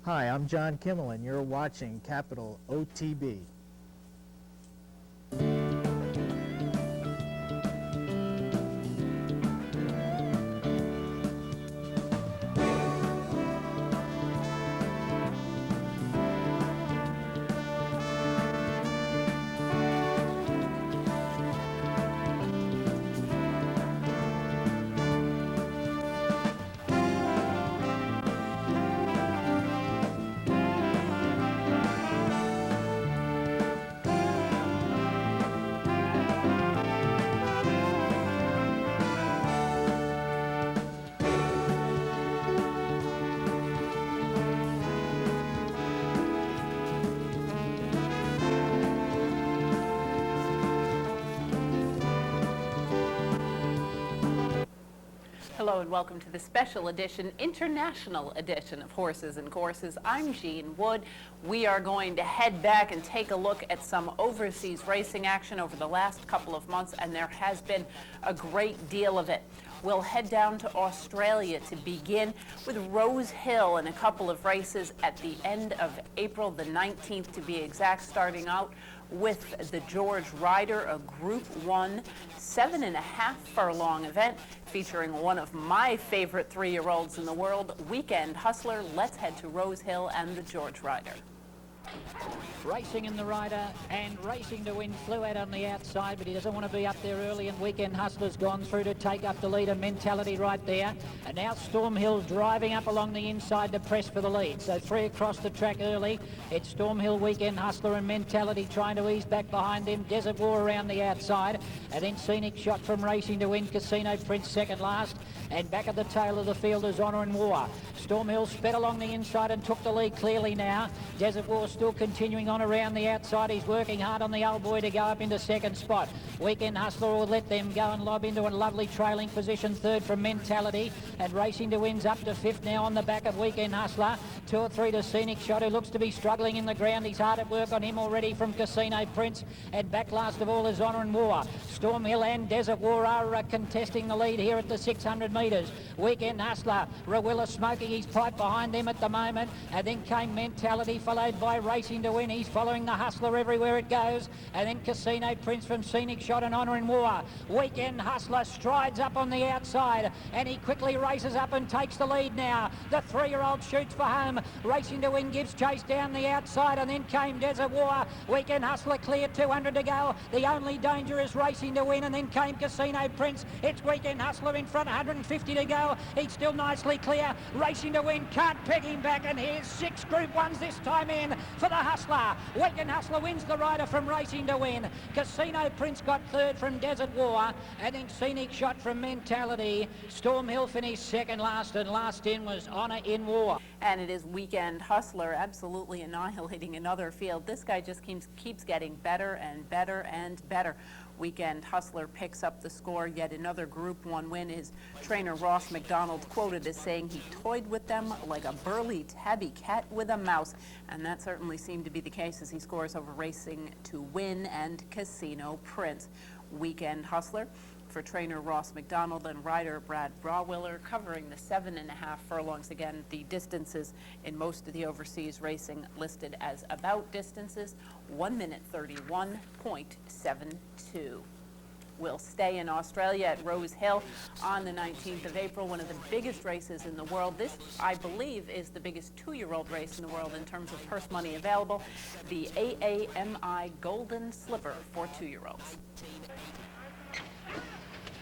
Hi, I'm John Kimmel, and you're watching Capital OTB. Hello and welcome to the special edition, international edition of Horses and Courses. I'm Jean Wood. We are going to head back and take a look at some overseas racing action over the last couple of months, and there has been a great deal of it. We'll head down to Australia to begin with Rose Hill and a couple of races at the end of April, the 19th to be exact, starting out with the George Ryder, a Group 1 7.5 furlong event featuring one of my favorite 3-year-olds in the world, Weekend Hustler. Let's head to Rose Hill and the George Ryder. Racing in the Ryder and Racing to Win flew out on the outside, but he doesn't want to be up there early, and Weekend Hustler's gone through to take up the lead, and Mentality right there. And now Storm Hill driving up along the inside to press for the lead. So 3 across the track early. It's Storm Hill, Weekend Hustler and Mentality trying to ease back behind him. Desert War around the outside, and then Scenic Shot from Racing to Win. Casino Prince second last, and back at the tail of the field is Honour and War. Storm Hill sped along the inside and took the lead clearly now. Desert War still continuing on around the outside. He's working hard on the old boy to go up into second spot. Weekend Hustler will let them go and lob into a lovely trailing position. Third from Mentality, and Racing to Win's up to fifth now on the back of Weekend Hustler. 2 or 3 to Scenic Shot, who looks to be struggling in the ground. He's hard at work on him already from Casino Prince, and back last of all is Honour and War. Storm Hill and Desert War are contesting the lead here at the 600 metres. Weekend Hustler, Rawilla smoking his pipe behind them at the moment, and then came Mentality, followed by Racing to Win. He's following the Hustler everywhere it goes, and then Casino Prince from Scenic Shot and Honour and War. Weekend Hustler strides up on the outside, and he quickly races up and takes the lead now. The 3-year-old shoots for home. Racing to Win gives chase down the outside, and then came Desert War. Weekend Hustler clear, 200 to go. The only danger is Racing to Win, and then came Casino Prince. It's Weekend Hustler in front, 150 to go. He's still nicely clear. Racing to Win can't peg him back, and here's 6 Group 1s this time in for the Hustler. Weekend Hustler wins the Ryder from Racing to Win. Casino Prince got third from Desert War, and then Scenic Shot from Mentality. Storm Hill finished second last, and last in was Honour in War. And it is Weekend Hustler absolutely annihilating another field. This guy just keeps getting better and better and better. Weekend Hustler picks up the score. Yet another Group 1 win. His trainer Ross McDonald quoted as saying he toyed with them like a burly tabby cat with a mouse, and that certainly seemed to be the case as he scores over Racing to Win and Casino Prince. Weekend Hustler for trainer Ross McDonald and rider Brad Brawiller, covering the 7.5 furlongs. Again, the distances in most of the overseas racing listed as about distances, 1 minute 31.72. We'll stay in Australia at Rose Hill on the 19th of April, one of the biggest races in the world. This, I believe, is the biggest 2-year-old race in the world in terms of purse money available, the AAMI Golden Sliver for 2-year-olds.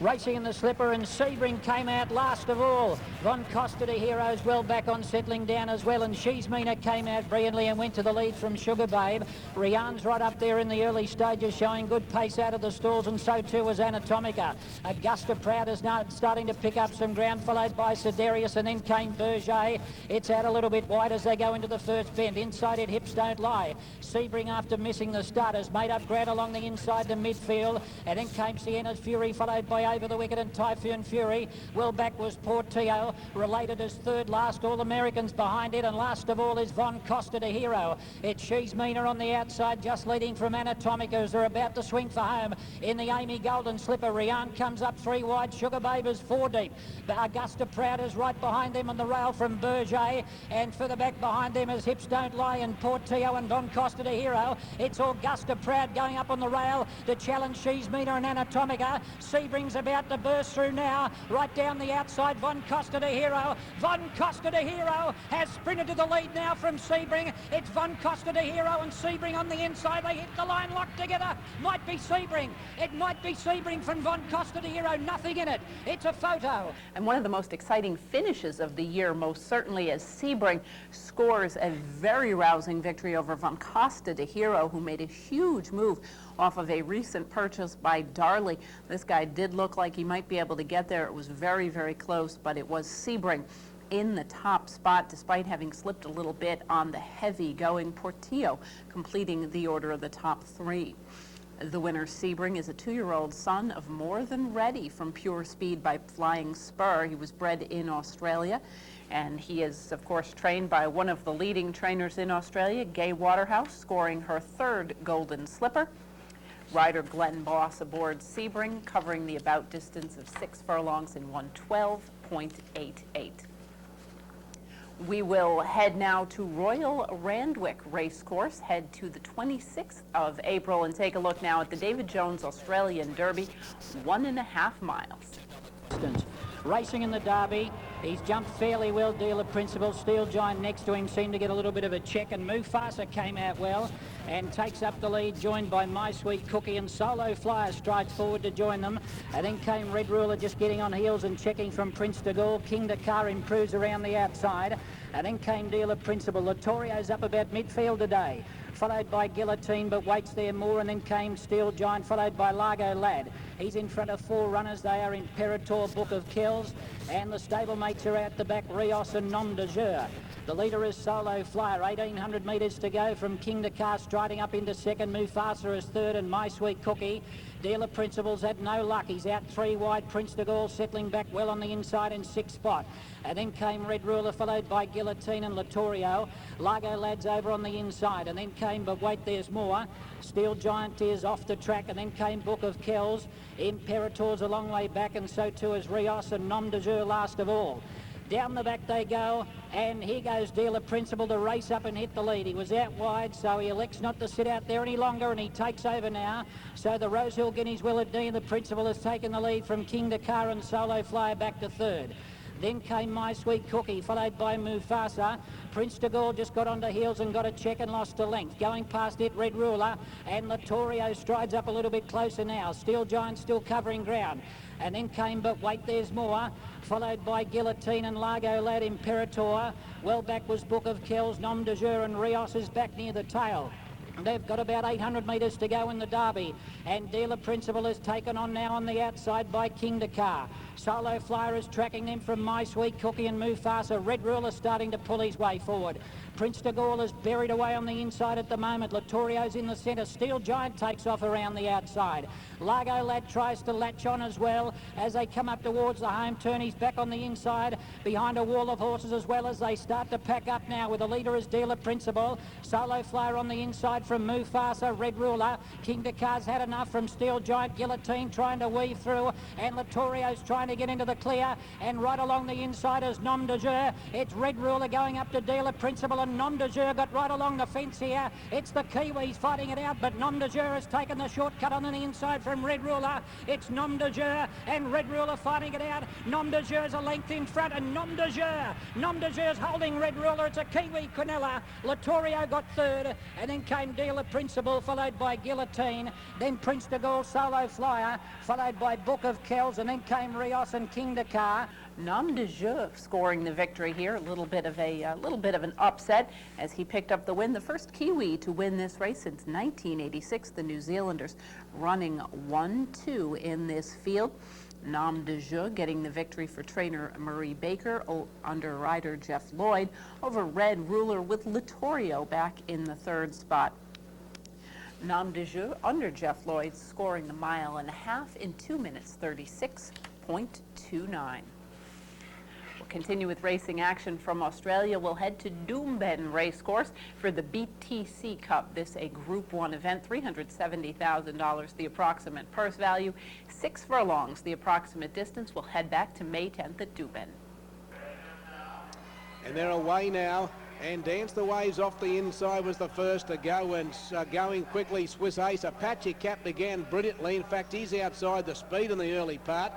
Racing in the slipper, and Sebring came out last of all. Von Costa de Hero's well back on settling down as well, and She's Meaner came out brilliantly and went to the lead from Sugar Babe. Rianne's right up there in the early stages, showing good pace out of the stalls, and so too was Anatomica. Augusta Proud is now starting to pick up some ground, followed by Siderius, and then came Berger. It's out a little bit wide as they go into the first bend. Inside it, Hips Don't Lie. Sebring, after missing the start, has made up ground along the inside to midfield, and then came Siena's Fury, followed by Over the Wicket and Typhoon Fury. Well back was Portillo, related as third last, All Americans behind it, and last of all is Von Costa de Hero. It's She's Meaner on the outside, just leading from Anatomica as they're about to swing for home in the Amy Golden Slipper. Rianne comes up 3 wide, Sugar Babe is 4 deep. But Augusta Proud is right behind them on the rail from Berger, and further back behind them is Hips Don't Lie and Portillo and Von Costa de Hero. It's Augusta Proud going up on the rail to challenge She's Meaner and Anatomica. Sebring's about to burst through now, right down the outside, Von Costa de Hero. Von Costa de Hero has sprinted to the lead now from Sebring. It's Von Costa de Hero and Sebring on the inside. They hit the line locked together. Might be Sebring. It might be Sebring from Von Costa de Hero. Nothing in it. It's a photo. And one of the most exciting finishes of the year, most certainly, as Sebring scores a very rousing victory over Von Costa de Hero, who made a huge move off of a recent purchase by Darley. This guy did look like he might be able to get there. It was very, very close, but it was Sebring in the top spot, despite having slipped a little bit on the heavy-going Portillo, completing the order of the top 3. The winner, Sebring, is a 2-year-old son of More Than Ready from Pure Speed by Flying Spur. He was bred in Australia, and he is, of course, trained by one of the leading trainers in Australia, Gay Waterhouse, scoring her 3rd Golden Slipper. Rider Glenn Boss aboard Sebring, covering the about distance of 6 furlongs in 1:12.88. We will head now to Royal Randwick Racecourse, head to the 26th of April, and take a look now at the David Jones Australian Derby, 1.5 miles. Racing in the Derby, he's jumped fairly well. Dealer Principal, Steel Giant next to him seemed to get a little bit of a check, and Mufasa came out well and takes up the lead, joined by My Sweet Cookie, and Solo Flyer strides forward to join them. And then came Red Ruler just getting on heels and checking from Prince de Gaulle. King Dakar improves around the outside. And then came Dealer Principal. Latorio's up about midfield today, followed by Guillotine, but waits there more, and then came Steel Giant, followed by Largo Lad. He's in front of 4 runners. They are Imperator, Book of Kells, and the stablemates are out the back, Rios and Nom de Jure. The leader is Solo Flyer, 1,800 metres to go from King Dakar, striding up into second. Mufasa is third, and My Sweet Cookie. Dealer Principal's had no luck. He's out 3 wide. Prince de Gaulle settling back well on the inside in 6th spot. And then came Red Ruler, followed by Guillotine and Latorio. Largo Lad's over on the inside. And then came, but wait, there's more. Steel Giant is off the track. And then came Book of Kells. Imperator's a long way back, and so too is Rios and Nom de Jure last of all. Down the back they go, and here goes Dealer Principal to race up and hit the lead. He was out wide, so he elects not to sit out there any longer, and he takes over now. So the Rosehill Guineas Willard Dealer Principal has taken the lead from King Dakar, and Solo Flyer back to 3rd. Then came My Sweet Cookie, followed by Mufasa. Prince de Gaulle just got onto heels and got a check and lost a length. Going past it, Red Ruler, and Latorio strides up a little bit closer now. Steel Giant still covering ground. And then came, but wait, there's more, followed by Guillotine and Largo Lad, Imperator. Well back was Book of Kells, Nom de Jure, and Rios is back near the tail. They've got about 800 metres to go in the Derby, and Dealer Principal is taken on now on the outside by King Dakar. Solo Flyer is tracking them from My Sweet Cookie and Mufasa. Red Ruler starting to pull his way forward. Prince de Gaulle is buried away on the inside at the moment. Latorio's in the centre. Steel Giant takes off around the outside. Largo Lad tries to latch on as well as they come up towards the home turn. He's back on the inside behind a wall of horses as well as they start to pack up now, with the leader as Dealer Principal. Solo Flyer on the inside from Mufasa. Red Ruler. King Dakar's had enough from Steel Giant. Guillotine trying to weave through, and Latorio's trying to get into the clear, and right along the inside is Nom de Jure. It's Red Ruler going up to Dealer Principal, and Nom de Jure got right along the fence here. It's the Kiwis fighting it out, but Nom de Jure has taken the shortcut on the inside from Red Ruler. It's Nom de Jure and Red Ruler fighting it out. Nom de Jure's a length in front, and Nom de Jure's holding Red Ruler. It's a Kiwi Quinella. Latorio got 3rd, and then came came Dealer Principal, followed by Guillotine, then Prince de Gaulle Solo Flyer, followed by Book of Kells, and then came Rios and King Dakar. Nom de Jeu scoring the victory here. A little bit of an upset as he picked up the win. The first Kiwi to win this race since 1986. The New Zealanders running 1-2 in this field. Nom de Jeu getting the victory for trainer Marie Baker under rider Jeff Lloyd over Red Ruler with Littorio back in the third spot. Nom de Jeu under Jeff Lloyd scoring the mile and a half in 2 minutes 36.29. We'll continue with racing action from Australia. We'll head to Doomben Racecourse for the BTC Cup. This a Group 1 event, $370,000 the approximate purse value, 6 furlongs the approximate distance. We'll head back to May 10th at Doomben. And they're away now. And Dance the Waves off the inside was the first to go, and going quickly, Swiss Ace. Apache Cat began brilliantly. In fact, he's outside the speed in the early part.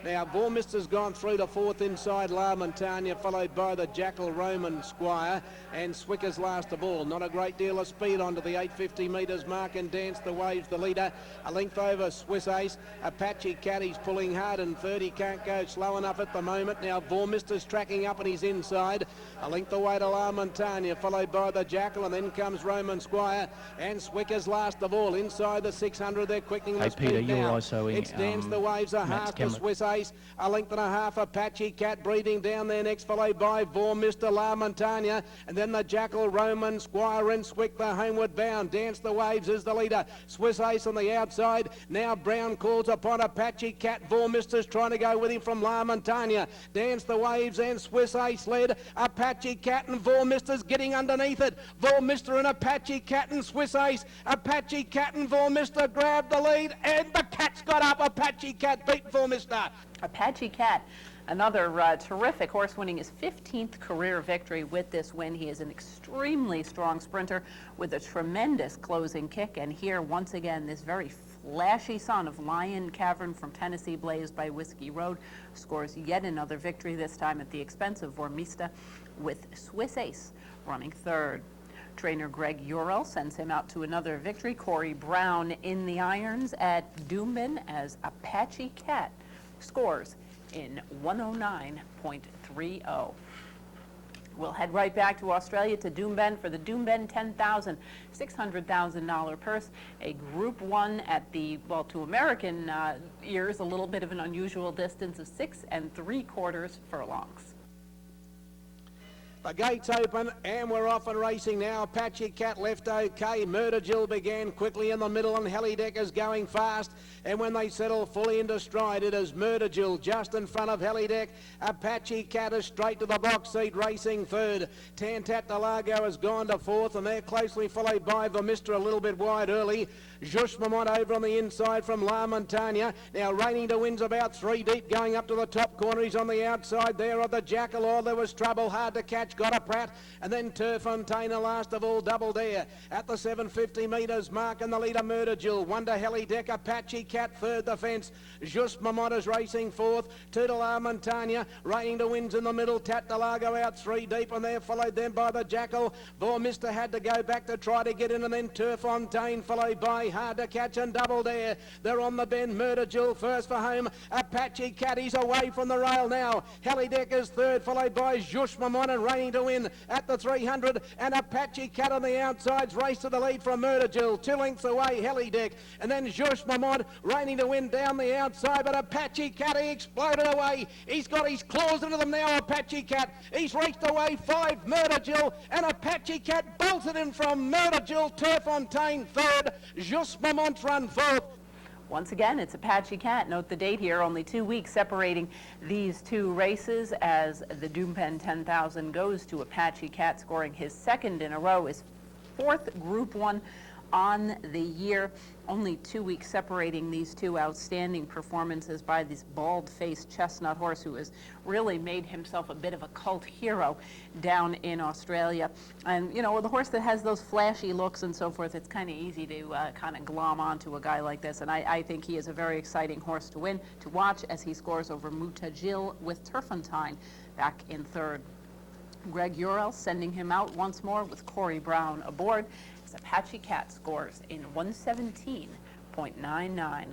Now, Vormister's gone through to fourth inside La Montagna, followed by the Jackal Roman Squire, and Swicker's last of all. Not a great deal of speed onto the 850 metres mark, and Dance the Waves the leader. A length over Swiss Ace. Apache Cat, he's pulling hard and third. He can't go slow enough at the moment. Now, Vormister's tracking up and he's inside. A length away to La Montagna, followed by the Jackal, and then comes Roman Squire, and Swicker's last of all. Inside the 600, they're quickening the speed Peter, now. you're also It's Dance the Waves, a half to Swiss Ace. A length and a half, Apache Cat breathing down there next, followed by Vormister, La Montagna, and then the Jackal, Roman Squire, and Swick, the homeward bound. Dance the Waves is the leader. Swiss Ace on the outside. Now Brown calls upon Apache Cat. Vormister's trying to go with him from La Montagna. Dance the Waves and Swiss Ace led. Apache Cat and Vormister's getting underneath it. Vormister and Apache Cat and Swiss Ace. Apache Cat and Vormister grab the lead, and the Cat's got up. Apache Cat beat Vormister. Apache Cat, another terrific horse, winning his 15th career victory with this win. He is an extremely strong sprinter with a tremendous closing kick. And here, once again, this very flashy son of Lion Cavern from Tennessee, blazed by Whiskey Road, scores yet another victory, this time at the expense of Vormista, with Swiss Ace running third. Trainer Greg Urel sends him out to another victory. Corey Brown in the irons at Doomben as Apache Cat scores in 109.30. We'll head right back to Australia to Doomben for the Doomben 10,000, $600,000 purse, a Group 1 at the, well, to American ears, a little bit of an unusual distance of 6 3/4 furlongs. The gates open and we're off and racing now. Apache Cat left okay. Murder Jill began quickly in the middle, and Helidecker's going fast. And when they settle fully into stride, it is Murder Jill just in front of Helideck. Apache Cat is straight to the box seat, racing third. Tantat Delago has gone to fourth, and they're closely followed by Vermistra a little bit wide early. Jush Mamont over on the inside from La Montagna. Now Raining to Win's about 3 deep, going up to the top corner. He's on the outside there of the Jackal. Oh, there was trouble, hard to catch. Got a Pratt, and then Turfontaine, last of all, Double Dare at the 750 metres mark, and the leader Murder Jill. Wonder Helideck, Apache Cat third the fence. Just Mamont is racing fourth. Two to La Montagna. Raining to Win's in the middle. Tat Delago out 3 deep, and they're followed then by the Jackal. Vormister had to go back to try to get in, and then Turfontaine followed by Hard to Catch and Double Dare. They're on the bend. Murder Jill first for home. Apache Cat, he's away from the rail now. Helideck is third, followed by Jush Mamont, and Raining to Win at the 300, and Apache Cat on the outsides race to the lead from Murder Jill. 2 lengths away, Helideck, and then Jush Mamont Raining to Win down the outside, but Apache Cat, he exploded away. He's got his claws into them now, Apache Cat. He's raced away 5, Murder Jill, and Apache Cat bolted in from Murder Jill. Turfontaine third, Jush Mamont run fourth. Once again, it's Apache Cat. Note the date here, only 2 weeks separating these two races, as the Doomben 10,000 goes to Apache Cat, scoring his second in a row, his 4th Group 1 on the year. Only 2 weeks separating these two outstanding performances by this bald-faced chestnut horse who has really made himself a bit of a cult hero down in Australia. And, you know, the horse that has those flashy looks and so forth, it's kind of easy to kind of glom onto a guy like this. And I think he is a very exciting horse to win, to watch, as he scores over Mutajil with Turfontaine back in third. Greg Urel sending him out once more with Corey Brown aboard. as Apache Cat scores in 117.99.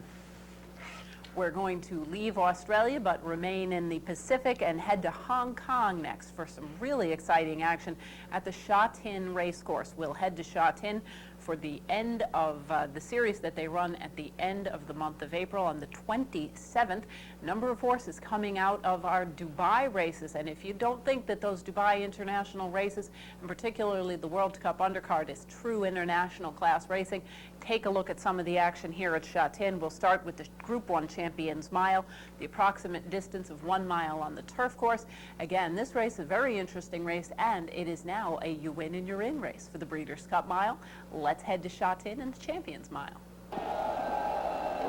We're going to leave Australia but remain in the Pacific and head to Hong Kong next for some really exciting action at the Sha Tin Racecourse. We'll head to Sha Tin for the end of the series that they run at the end of the month of April on the 27th. Number of horses coming out of our Dubai races, and if you don't think that those Dubai international races, and particularly the World Cup undercard, is true international class racing, take a look at some of the action here at Sha Tin. We'll start with the Group 1 Champions Mile, the approximate distance of 1 mile on the turf course. Again, this race is a very interesting race, and it is now a you win and you're in race for the Breeders' Cup Mile. Let's head to Sha Tin and the Champions Mile.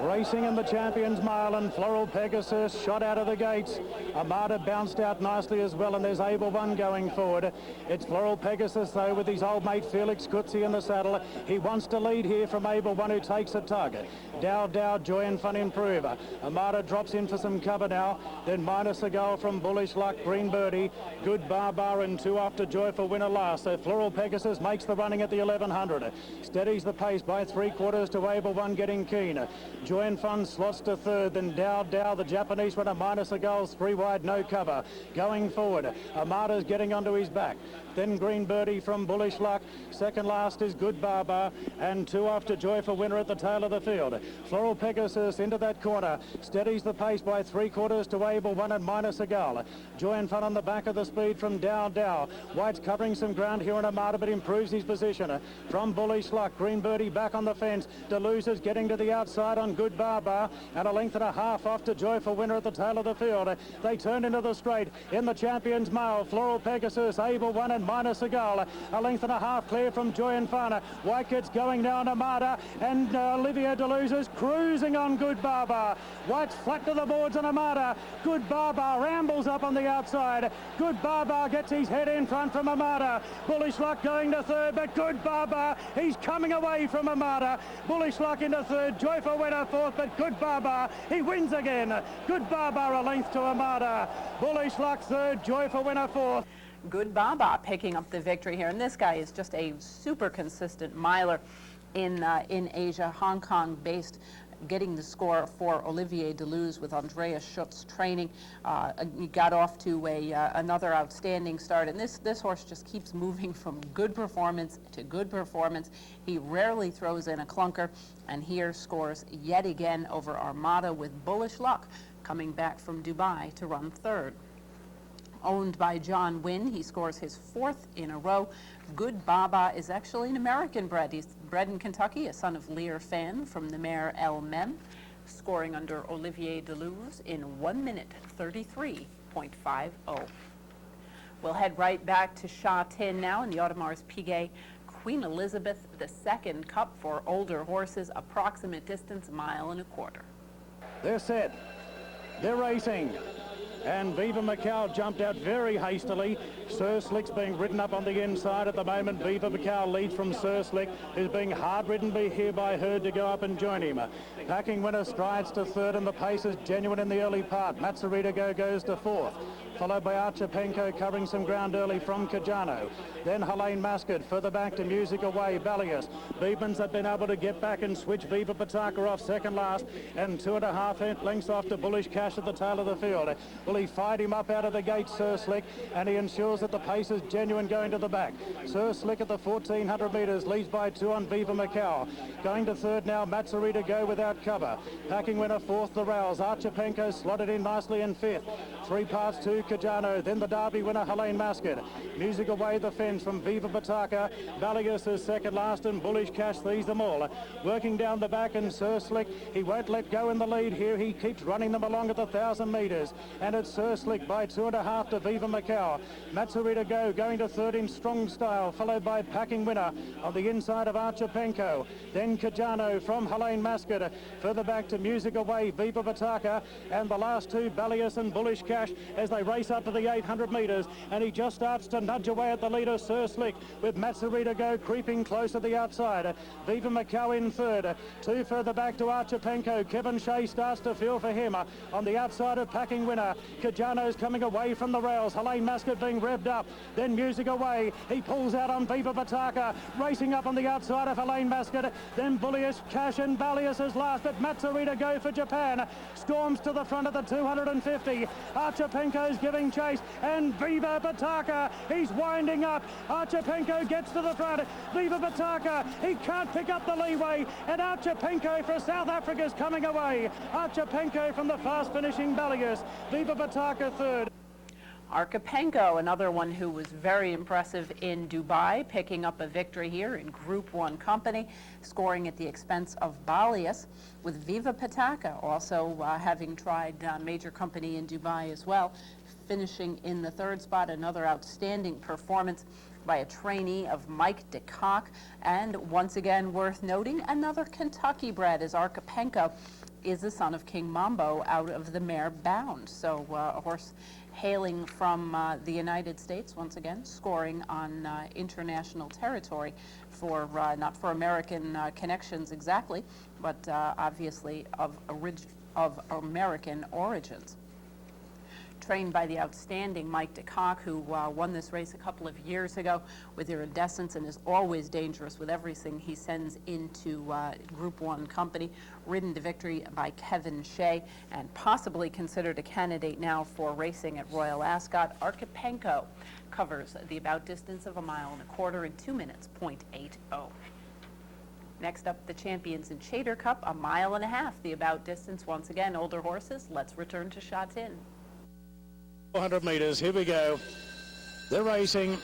Racing in the Champions Mile, and Floral Pegasus shot out of the gates. Armada bounced out nicely as well, and there's Able One going forward. It's Floral Pegasus, though, with his old mate Felix Kutzi in the saddle. He wants to lead here from Able One, who takes a tug. Dow, Joy and Fun Improver. Armada drops in for some cover now. Then Minus a Goal from Bullish Luck, Green Birdie, Good Barbar, and 2 after Joyful Winner last. So Floral Pegasus makes the running at the 1100. Steadies the pace by 3/4 to Able One getting keen. Joy and Fun slots to third, then Dow, the Japanese runner, Minus a Goal, 3 wide, no cover. Going forward, Armada's getting onto his back. Then Green Birdie from Bullish Luck. Second last is Good Barbar, and 2 after Joyful Winner at the tail of the field. Floral Pegasus into that corner, steadies the pace by 3/4 to Able One and Minus a Goal. Joy and Fun on the back of the speed from Dow. White's covering some ground here in Armada, but improves his position. From Bullish Luck, Green Birdie back on the fence. Deleuze's getting to the outside on Good Barbar, and a length and a half off to Joyful Winner at the tail of the field. They turn into the straight in the Champions Mile. Floral Pegasus, Able One and Minus a Goal. A length and a half clear from Joy and Fun. White gets going now in Armada, and Olivia Deleuze's cruising on Good Barbar. White's flat to the boards on Armada. Good Barbar rambles up on the outside. Good Barbar gets his head in front from Armada. Bullish Luck going to third, but Good Barbar, he's coming away from Armada. Bullish Luck into third, Joyful Winner fourth, but Good Barbar, he wins again. Good Barbar a length to Armada. Bullish Luck third, Joyful Winner fourth. Good Baba picking up the victory here, and this guy is just a super consistent miler in Asia, Hong Kong based, getting the score for Olivier Deleuze with Andreas Schutz training. He got off to another outstanding start, and this horse just keeps moving from good performance to good performance. He rarely throws in a clunker, and here scores yet again over Armada with Bullish Luck coming back from Dubai to run third. Owned by John Wynn, he scores his 4th in a row. Good Baba is actually an American bred. He's bred in Kentucky, a son of Lear Fan from the mare El Mem, scoring under Olivier Deleuze in 1 minute 33.50. We'll head right back to Sha Tin now in the Audemars Piguet Queen Elizabeth II Cup for older horses, approximate distance 1.25 miles. They're set. They're racing. And Viva Macau jumped out very hastily. Sir Slick's being ridden up on the inside at the moment. Viva Macau leads from Sir Slick, who's being hard ridden here by Herd to go up and join him. Packing Winner strides to third, and the pace is genuine in the early part. Matsurita goes to fourth, followed by Archipenko covering some ground early from Cajano. Then Helene Mascot, further back to Music Away, Ballius. Beebmans have been able to get back and switch Viva Pataka off second last, and 2.5 lengths off to Bullish Cash at the tail of the field. Well, he fired him up out of the gate, Sir Slick, and he ensures that the pace is genuine going to the back. Sir Slick at the 1,400 metres leads by 2 on Viva Macau. Going to third now, Matsurita go without cover. Packing Winner fourth, the Rouse. Archipenko slotted in nicely in fifth. 3 parts to Cajano, then the Derby winner Helene Mascot. Music Away the fence from Viva Pataka. Ballius is second last, and Bullish Cash sees them all. Working down the back, and Sir Slick, he won't let go in the lead here. He keeps running them along at the 1,000 metres, and it's Sir Slick by 2.5 to Viva Macau. Matsurita going to third in strong style, followed by Packing Winner on the inside of Archipenko. Then Cajano from Helene Mascot. Further back to Music Away, Viva Pataka, and the last two, Ballius and Bullish Cash, as they race up to the 800 metres, and he just starts to nudge away at the leader, Sir Slick with Matsuri Go creeping close to the outside. Viva Macau in third. Two further back to Archipenko. Kevin Shea starts to feel for him. On the outside of Packing Winner, Cajano's coming away from the rails. Helene Muscat being revved up. Then Music Away. He pulls out on Viva Bataka. Racing up on the outside of Helene Muscat. Then Bullius, Cash and Ballius is last. But Matsuri Go for Japan. Storms to the front of the 250. Archipenko's giving chase. And Viva Bataka. He's winding up. Archipenko gets to the front. Viva Bataka. He can't pick up the leeway. And Archipenko for South Africa's coming away. Archipenko from the fast finishing Ballius. Viva Bataka third. Archipenko, another one who was very impressive in Dubai, picking up a victory here in Group 1 company, scoring at the expense of Ballius, with Viva Bataka also having tried major company in Dubai as well, finishing in the third spot. Another outstanding performance by a trainee of Mike DeCock, and once again worth noting, another Kentucky bred, as Archipenko is the son of King Mambo out of the mare Bound. So a horse hailing from the United States, once again scoring on international territory for not for American connections exactly, but obviously of American origins. Trained by the outstanding Mike DeCock, who won this race a couple of years ago with Iridescence and is always dangerous with everything he sends into Group 1 company. Ridden to victory by Kevin Shea and possibly considered a candidate now for racing at Royal Ascot. Archipenko covers the about distance of 1.25 miles in 2 minutes, .80. Next up, the Champions in Chater Cup, 1.5 miles, the about distance. Once again, older horses. Let's return to Sha Tin. 400 metres, here we go. They're racing,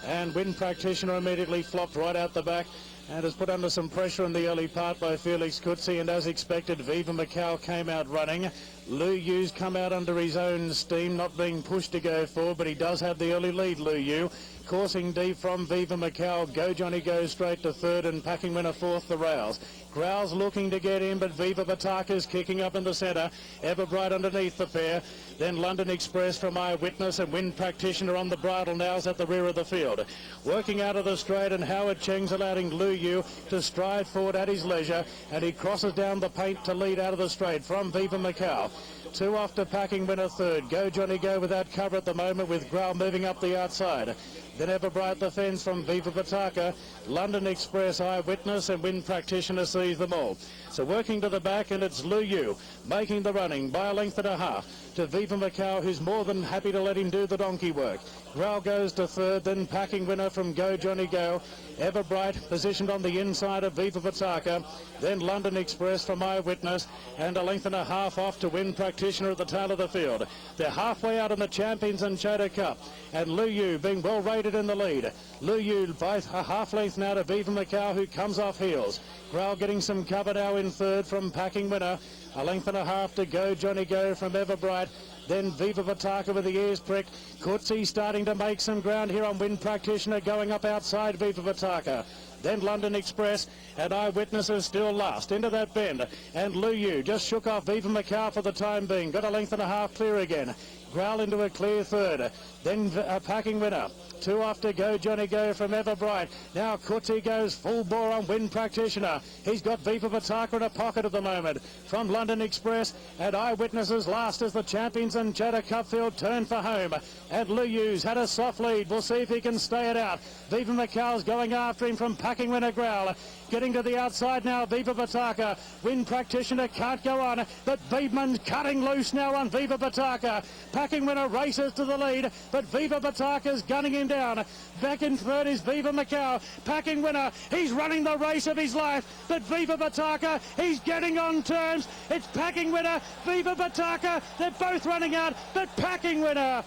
and Wind Practitioner immediately flopped right out the back and is put under some pressure in the early part by Felix Kutsi, and as expected, Viva Macau came out running. Lu Yu's come out under his own steam, not being pushed to go forward, but he does have the early lead, Lu Yu. Coursing deep from Viva Macau, Go Johnny Go straight to third, and Packing Winner fourth, the rails. Growl's looking to get in, but Viva Bataka's kicking up in the centre. Everbright underneath the pair. Then London Express from Eyewitness, and Wind Practitioner on the bridle now is at the rear of the field. Working out of the straight, and Howard Cheng's allowing Lu Yu to stride forward at his leisure, and he crosses down the paint to lead out of the straight from Viva Macau. Two off to Packing Winner third. Go Johnny Go without cover at the moment, with Growl moving up the outside. Then Everbright the fence from Viva Bataka. London Express, Eyewitness, and Wind Practitioner sees them all. So working to the back, and it's Lu Yu making the running by a length and a half to Viva Macau, who's more than happy to let him do the donkey work. Growl goes to third, then Packing Winner from Go Johnny Go. Everbright positioned on the inside of Viva Bataka. Then London Express from Eyewitness, and a length and a half off to Wind Practitioner at the tail of the field. They're halfway out in the Champions and Chater Cup, and Lu Yu being well rated in the lead. Lu Yu by a half length now to Viva Macau, who comes off heels. Growl getting some cover now in third from Packing Winner. A length and a half to Go Johnny Go from Everbright. Then Viva Bataka with the ears pricked. Kutsi starting to make some ground here on Wind Practitioner, going up outside Viva Bataka. Then London Express, and Eyewitnesses still last into that bend. And Lu Yu just shook off Viva Macau for the time being. Got a length and a half clear again. Growl into a clear third. Then Packing Winner. Two off to Go Johnny Go from Everbright. Now Kutsi goes full bore on Wind Practitioner. He's got Viva Bataka in a pocket at the moment. From London Express, and Eyewitnesses last as the Champions and Chater Cup field turn for home. And Lu Yu's had a soft lead. We'll see if he can stay it out. Viva Macau's going after him from Packing Winner. Growl getting to the outside now. Viva Bataka. Wind Practitioner can't go on, but Beedman's cutting loose now on Viva Bataka. Packing Winner races to the lead, but Viva Bataka's gunning him down. Back in third is Viva Macau. Packing Winner, he's running the race of his life, but Viva Bataka, he's getting on terms. It's Packing Winner, Viva Bataka, they're both running out, but Packing Winner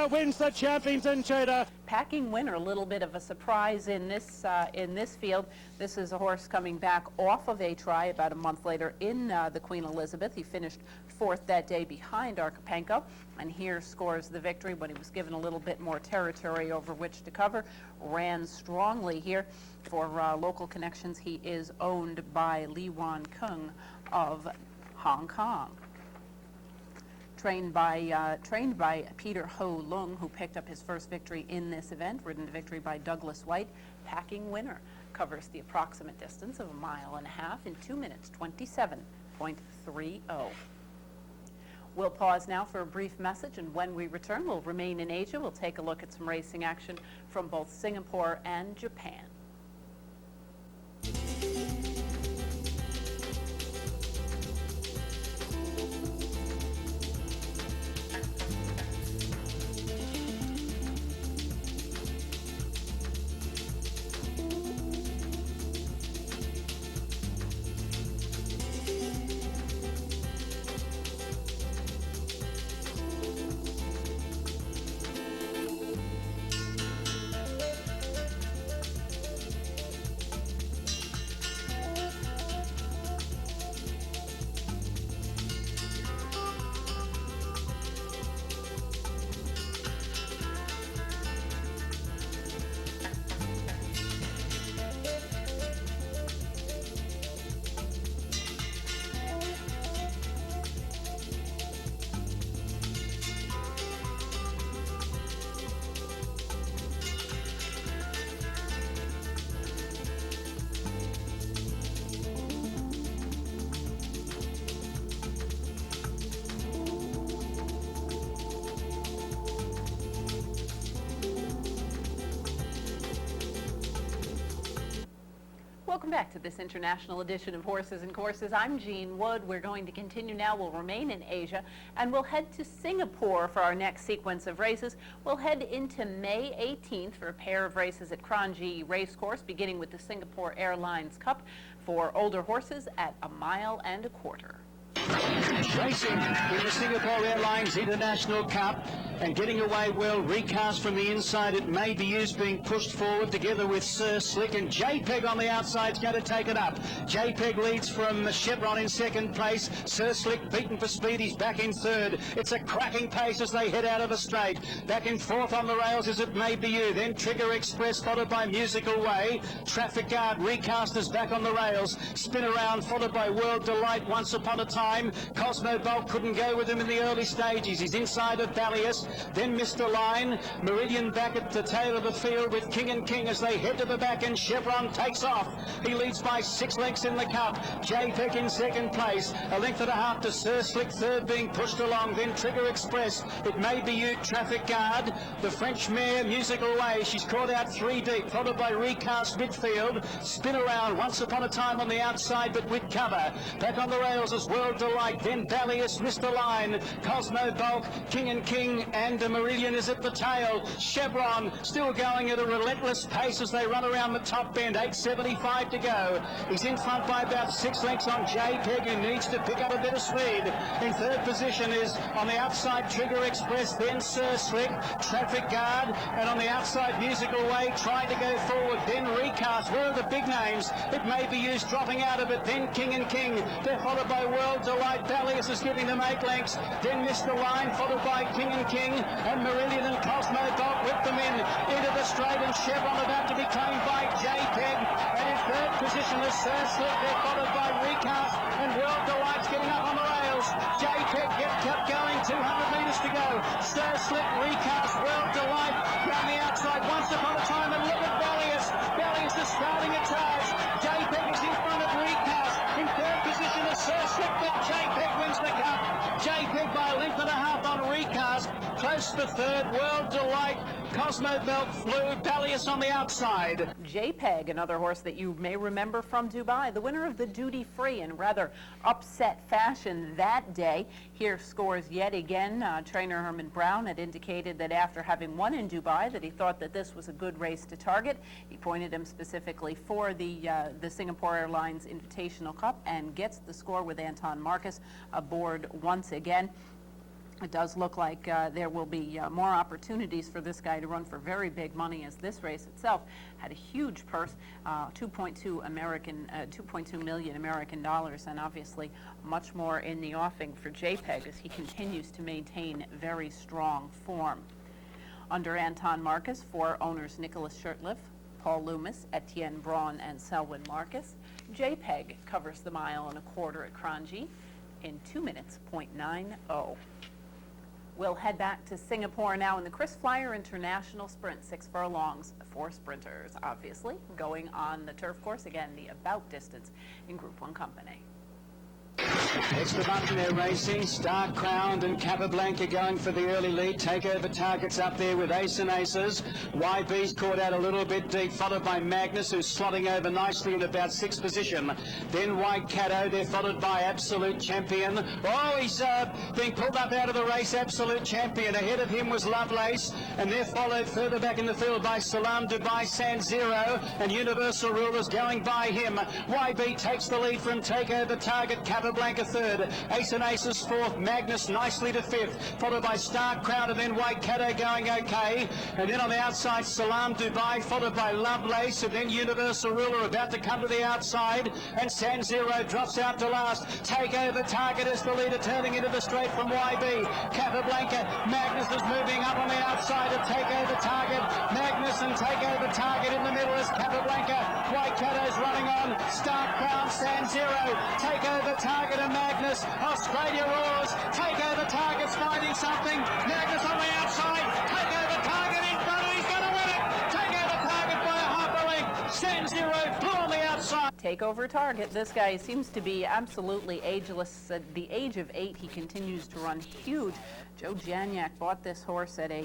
wins the Champions in Chater. Packing Winner, a little bit of a surprise in this field. This is a horse coming back off of a try about a month later in the Queen Elizabeth. He finished fourth that day behind Archipenko, and here scores the victory when he was given a little bit more territory over which to cover. Ran strongly here. For local connections, he is owned by Li Wan Kung of Hong Kong. trained by Peter Ho Lung, who picked up his first victory in this event, ridden to victory by Douglas White. Packing Winner covers the approximate distance of 1.5 miles in 2 minutes 27.30. We'll pause now for a brief message, and when we return, we'll remain in Asia. We'll take a look at some racing action from both Singapore and Japan. Welcome back to this international edition of Horses and Courses. I'm Jean Wood. We're going to continue now. We'll remain in Asia, and we'll head to Singapore for our next sequence of races. We'll head into May 18th for a pair of races at Kranji Racecourse, beginning with the Singapore Airlines Cup for older horses at 1.25 miles. Racing in the Singapore Airlines International Cup and getting away well. Recast from the inside. It may be used, being pushed forward together with Sir Slick, and JPEG on the outside is going to take it up. JPEG leads from Chevron in second place. Sir Slick beaten for speed. He's back in third. It's a cracking pace as they head out of the straight. Back in fourth on the rails is It May Be You. Then Trigger Express followed by Musical Way. Traffic Guard, Recasters back on the rails. Spin Around followed by World Delight, Once Upon a Time. Cosmo Bolt couldn't go with him in the early stages. He's inside of Ballius. Then Mr. Line. Meridian back at the tail of the field with King and King as they head to the back, and Chevron takes off. He leads by 6 lengths in the cup. JPEG in second place. 1.5 lengths to Sir Slick, third being pushed along. Then Trigger Express. It May Be You, Traffic Guard. The French mare, Musical Way. She's caught out 3 deep, followed by Recast midfield. Spin Around, Once Upon a Time on the outside, but with cover. Back on the rails is World Delight. Then Ballius, Mr. Line. Cosmo Bulk, King and King, and Meridian is at the tail. Chevron still going at a relentless pace as they run around the top bend. 8.75 to go. He's in front by about 6 lengths on JPEG, who needs to pick up a bit of speed. In third position is on the outside Trigger Express, then Sir Slick, Traffic Guard, and on the outside Musical Way trying to go forward. Then Recast, where are the big names? It May Be Used dropping out of it. Then King and King. They're followed by World Delight. Ballius is giving them 8 lengths. Then Mr. Line followed by King and King, and Meridian and Cosmo Dot whip them into the straight, and Chevron about to be claimed by JPEG. And in third position is Sir Slick. They're followed by Recast, and World Delight's getting up on the rails. JPEG kept going, 200 metres to go. Sir Slick, Recast, World Delight down the outside. Once Upon a Time, and look at Ballius. Ballius is starting a charge. JPEG is in front of Recast. In third position is Sir Slick, but JPEG wins the cup. JPEG by 1.5 lengths on Recast. Close to third, World Delight, Cosmo Belt flew, Ballius on the outside. JPEG, another horse that you may remember from Dubai, the winner of the Duty Free in rather upset fashion that day. Here scores yet again. Trainer Herman Brown had indicated that after having won in Dubai that he thought that this was a good race to target. He pointed him specifically for the Singapore Airlines Invitational Cup and gets the score with Anton Marcus aboard once again. It does look like there will be more opportunities for this guy to run for very big money, as this race itself had a huge purse, 2.2 million American dollars, and obviously much more in the offing for JPEG as he continues to maintain very strong form. Under Anton Marcus, 4 owners Nicholas Shurtleff, Paul Loomis, Etienne Braun, and Selwyn Marcus. JPEG covers the 1.25 miles at Kranji in 2 minutes, .90. We'll head back to Singapore now in the Chris Flyer International Sprint, 6 furlongs, 4 sprinters, obviously, going on the turf course. Again, the about distance in Group 1 company. It's the button they're racing. Star Crowned and Capablanca going for the early lead. Takeover Targets up there with Ace and Aces. YB's caught out a little bit deep, followed by Magnus, who's slotting over nicely in about 6th position. Then White Caddo, they're followed by Absolute Champion. Oh, he's being pulled up out of the race, Absolute Champion. Ahead of him was Lovelace, and they're followed further back in the field by Salam Dubai, San Zero, and Universal Rulers going by him. YB takes the lead from Takeover Target, Capablanca third, Ace and Aces fourth, Magnus nicely to fifth, followed by Star Crowd and then White Caddo going okay, and then on the outside Salam Dubai, followed by Lovelace, and then Universal Ruler about to come to the outside, and San Zero drops out to last. Takeover Target is the leader turning into the straight from YB. Capablanca, Magnus is moving up on the outside of Takeover Target, Magnus and Takeover Target in the middle is Capablanca, White Caddo's running on, Star Crown, San Zero, Takeover Target and Magnus, Australia roars, Takeover Target's finding something, Magnus on the outside, Takeover Target in front, and he's going to win it, Takeover Target by a half a length, San Zero full on the outside. Takeover Target, this guy seems to be absolutely ageless. At the age of 8, he continues to run huge. Joe Janiak bought this horse at a,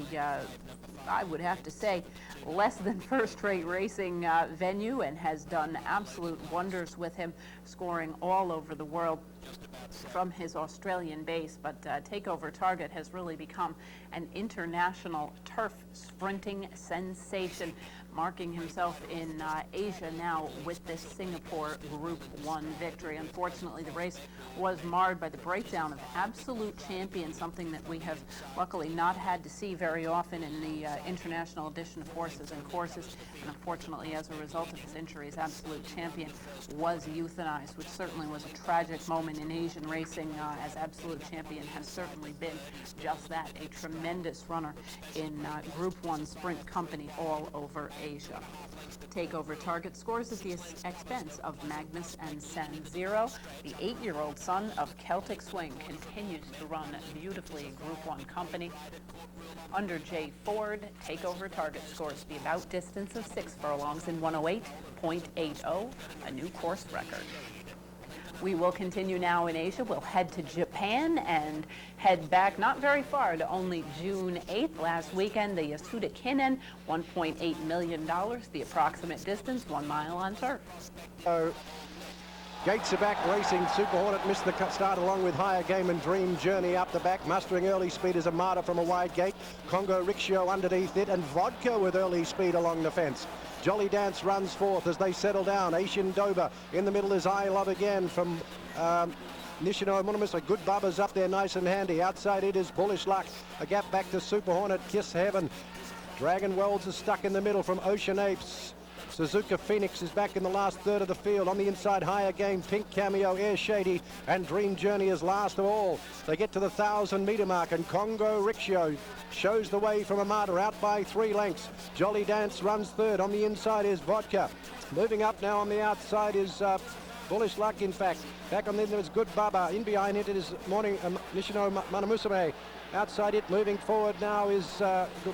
I would have to say, less than first-rate racing venue, and has done absolute wonders with him, scoring all over the world from his Australian base. But Takeover Target has really become an international turf sprinting sensation, marking himself in Asia now with this Singapore Group 1 victory. Unfortunately, the race was marred by the breakdown of Absolute Champion, something that we have luckily not had to see very often in the international edition of Horses and Courses. And unfortunately, as a result of his injuries, Absolute Champion was euthanized, which certainly was a tragic moment in Asian racing, as Absolute Champion has certainly been just that, a tremendous runner in Group 1 sprint company all over Asia. Takeover Target scores at the expense of Magnus and San Zero. The 8-year-old son of Celtic Swing continues to run beautifully in Group 1 company. Under Jay Ford, Takeover Target scores the about distance of 6 furlongs in 108.80, a new course record. We will continue now in Asia. We'll head to Japan and head back not very far to only June 8th. Last weekend, the Yasuda Kinen, $1.8 million, the approximate distance, 1 mile on turf. Gates are back racing. Super Hornet missed the start along with Higher Game and Dream Journey up the back. Mustering early speed is Armada from a wide gate. Congo Rickshaw underneath it, and Vodka with early speed along the fence. Jolly Dance runs fourth as they settle down. Asian Doba in the middle is I Love Again from Nishino Anonymous. A good Bubba's up there nice and handy. Outside it is Bullish Luck. A gap back to Super Hornet. Kiss Heaven. Dragon Wells is stuck in the middle from Ocean Apes. Suzuka Phoenix is back in the last third of the field. On the inside, Higher Game, Pink Cameo, Air Shady, and Dream Journey is last of all. They get to the 1,000-metre mark, and Congo Rickshaw shows the way from Armada, out by 3 lengths. Jolly Dance runs third. On the inside is Vodka. Moving up now on the outside is Bullish Luck, in fact. Back on the end is Good Bubba. In behind it is Nishino Manamusame. Outside it, moving forward now is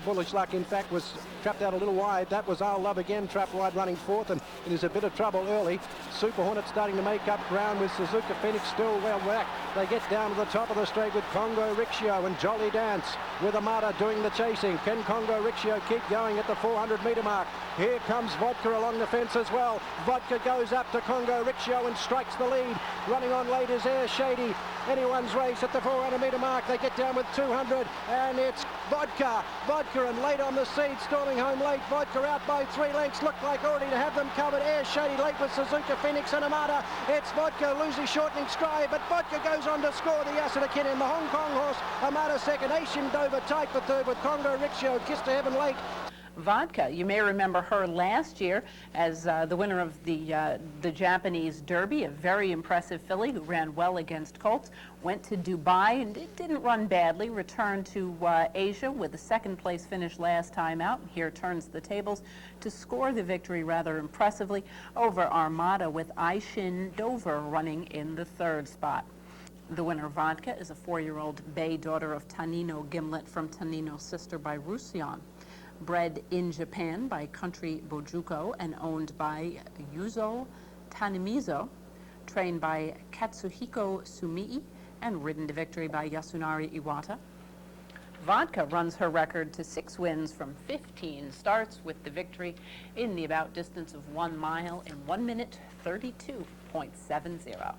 Bullish Luck, in fact, was trapped out a little wide. That was I'll Love Again, trapped wide, running fourth, and it is a bit of trouble early. Super Hornet starting to make up ground with Suzuka Phoenix still well back. They get down to the top of the straight with Congo Rickshaw and Jolly Dance with Armada doing the chasing. Can Congo Rickshaw keep going at the 400-metre mark? Here comes Vodka along the fence as well. Vodka goes up to Congo Rickshaw and strikes the lead. Running on late is Air Shady. Anyone's race at the 400-metre mark. They get down with 200, and it's Vodka. Vodka and late on the seed, storming home late. Vodka out by 3 lengths. Looked like already to have them covered. Air Shady late with Suzuka Phoenix and Armada. It's Vodka losing shortening stride, but Vodka goes on to score the Yasuda Kinen. The Hong Kong horse, Armada second. Asian Dover tight for third with Congo Rickshaw. Kiss to Heaven late. Vodka, you may remember her last year as the winner of the Japanese Derby, a very impressive filly who ran well against colts, went to Dubai and it didn't run badly, returned to Asia with a second-place finish last time out. Here turns the tables to score the victory rather impressively over Armada, with Aishin Dover running in the third spot. The winner, Vodka, is a 4-year-old bay daughter of Tanino Gimlet from Tanino's sister by Roussillon. Bred in Japan by Country Bojuko and owned by Yuzo Tanimizo, trained by Katsuhiko Sumii, and ridden to victory by Yasunari Iwata. Vodka runs her record to 6 wins from 15 starts, with the victory in the about distance of 1 mile in 1 minute 32.70.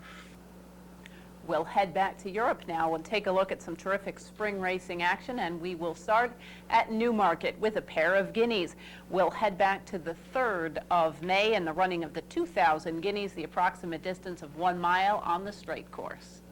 We'll head back to Europe now and take a look at some terrific spring racing action, and we will start at Newmarket with a pair of guineas. We'll head back to the 3rd of May and the running of the 2,000 guineas, the approximate distance of 1 mile on the straight course.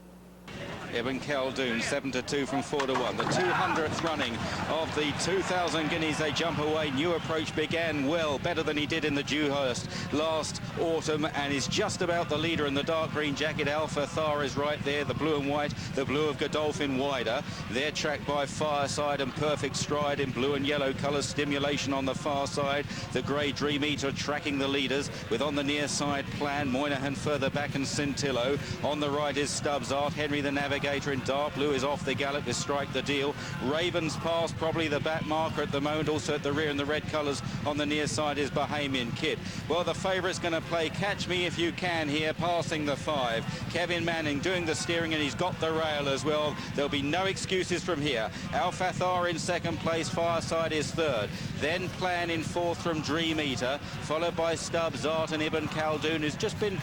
Ibn Khaldun 7-2 from 4-1. The 200th running of the 2,000 guineas. They jump away. New Approach began well, better than he did in the Dewhurst last autumn, and is just about the leader in the dark green jacket. Alpha Thar is right there. The blue and white, the blue of Godolphin wider. They're tracked by Fireside and Perfect Stride in blue and yellow colours. Stimulation on the far side. The grey Dream Eater tracking the leaders, with on the near side Plan, Moynihan further back, and Cintillo. On the right is Stubbs Art. Henry the Navigator in dark blue is off the gallop with Strike the Deal. Ravens Pass, probably the back marker at the moment. Also at the rear in the red colours on the near side is Bahamian Kid. Well, the favourite's going to play Catch Me If You Can here, passing the 5. Kevin Manning doing the steering, and he's got the rail as well. There'll be no excuses from here. Alfathar in 2nd place, Fireside is 3rd. Then Plan in 4th from Dream Eater, followed by Stubbs Art and Ibn Khaldun, who's just been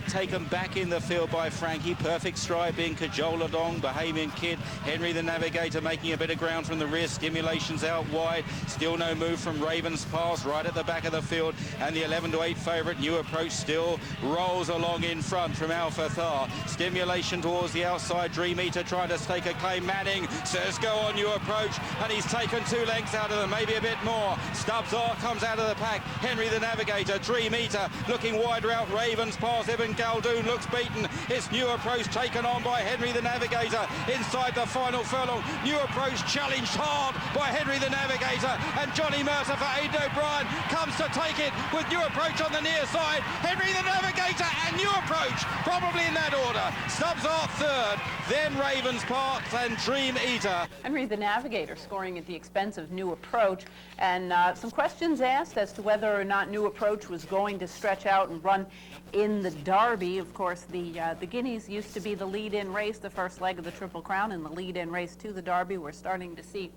taken back in the field by Frankie. Perfect Stride being cajoled along. Bahamian Kid, Henry the Navigator making a bit of ground from the rear. Stimulations out wide. Still no move from Ravens Pass right at the back of the field. And the 11-8 favourite, New Approach, still rolls along in front from Alpha Thar. Stimulation towards the outside. Dream Eater trying to stake a claim. Manning says go on, New Approach, and he's taken 2 lengths out of them, maybe a bit more. Stubbs Art comes out of the pack. Henry the Navigator, Dream Eater looking wider out. Ravens Pass, Ibn Khaldun looks beaten. It's New Approach taken on by Henry the Navigator inside the final furlong. New Approach challenged hard by Henry the Navigator, and Johnny Mercer for Aidan O'Brien comes to take it with New Approach on the near side. Henry the Navigator and New Approach probably in that order. Stubbs Art 3rd, then Ravens Park and Dream Eater. Henry the Navigator scoring at the expense of New Approach, and some questions asked as to whether or not New Approach was going to stretch out and run in the Derby. Of course, the Guineas used to be the lead-in race, the first leg of the Triple Crown, and the lead-in race to the Derby. We're starting to see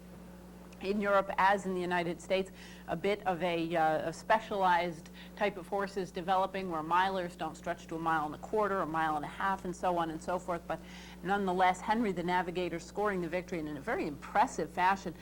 in Europe, as in the United States, a bit of a specialized type of horses developing, where milers don't stretch to 1.25 miles, 1.5 miles, and so on and so forth. But nonetheless, Henry the Navigator scoring the victory in a very impressive fashion,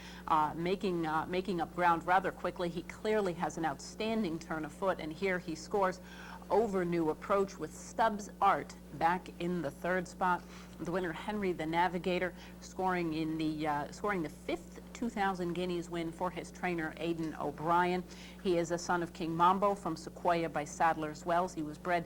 making up ground rather quickly. He clearly has an outstanding turn of foot, and here he scores over New Approach with Stubbs Art back in the 3rd spot. The winner, Henry the Navigator, scoring the 5th 2,000 guineas win for his trainer, Aidan O'Brien. He is a son of King Mambo from Sequoia by Sadler's Wells. He was bred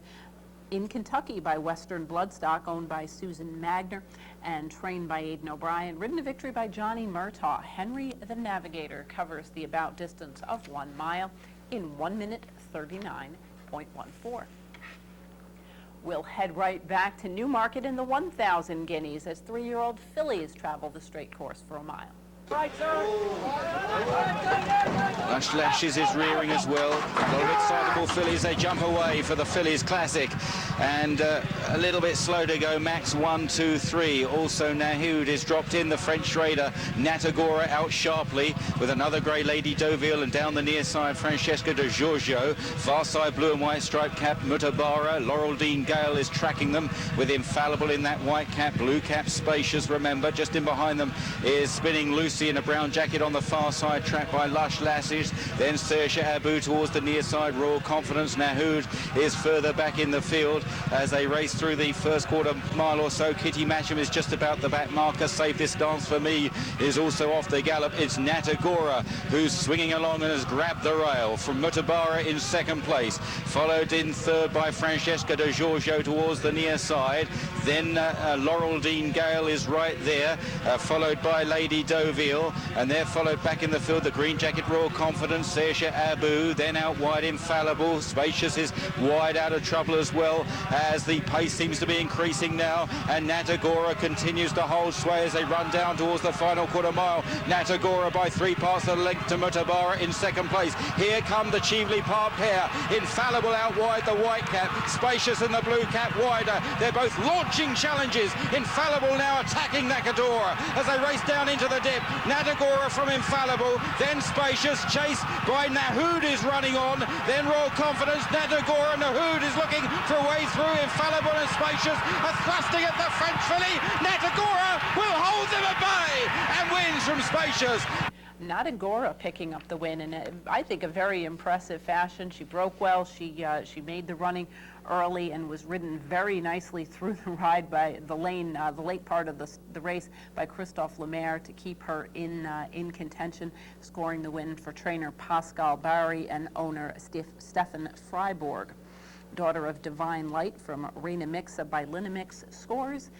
in Kentucky by Western Bloodstock, owned by Susan Magner, and trained by Aidan O'Brien. Ridden to victory by Johnny Murtaugh. Henry the Navigator covers the about distance of 1 mile in 1 minute 39.14. We'll head right back to Newmarket in the 1,000 guineas as 3-year-old fillies travel the straight course for a mile. Lush Lashes is rearing as well. A lot of excitable fillies. They jump away for the Fillies Classic, and a little bit slow to go. Max 1, 2, 3. Also Nahoud is dropped in. The French raider Natagora out sharply with another grey Lady Deauville, and down the near side Francesca de Giorgio. Far side blue and white striped cap Mutabara. Laurel Dean Gale is tracking them with Infallible in that white cap. Blue cap Spacious, remember. Just in behind them is Spinning Lucy in a brown jacket on the far side, tracked by Lush Lasses. Then Saoirse Abu towards the near side. Royal Confidence. Nahoud is further back in the field as they race through the first quarter mile or so. Kitty Matcham is just about the back marker. Safe This Dance for Me is also off the gallop. It's Natagora who's swinging along and has grabbed the rail from Mutabara in 2nd place, followed in 3rd by Francesca de Giorgio towards the near side. Then Laurel Dean Gale is right there, followed by Lady Deauville. heel, and they're followed back in the field. The Green Jacket Royal Confidence, Sersha Abu, then out wide Infallible. Spacious is wide out of trouble as well, as the pace seems to be increasing now, and Natagora continues to hold sway as they run down towards the final quarter mile. Natagora by 3 parts of the length to Mutabara in second place. Here come the Cheveley Park pair. Infallible out wide, the white cap. Spacious and the blue cap wider. They're both launching challenges. Infallible now attacking Natagora as they race down into the dip. Natagora from Infallible, then Spacious, chased by Nahood is running on, then Royal Confidence. Natagora, Nahood is looking for a way through. Infallible and Spacious are thrusting at the French filly. Natagora will hold them at bay and wins from Spacious. Natagora picking up the win in, I think, a very impressive fashion. She broke well. She made the running early and was ridden very nicely through the ride by the lane, the late part of the race by Christophe Lemaire to keep her in contention, scoring the win for trainer Pascal Barry and owner Stefan Freiburg. Daughter of Divine Light from Reina Mixa by Linamix scores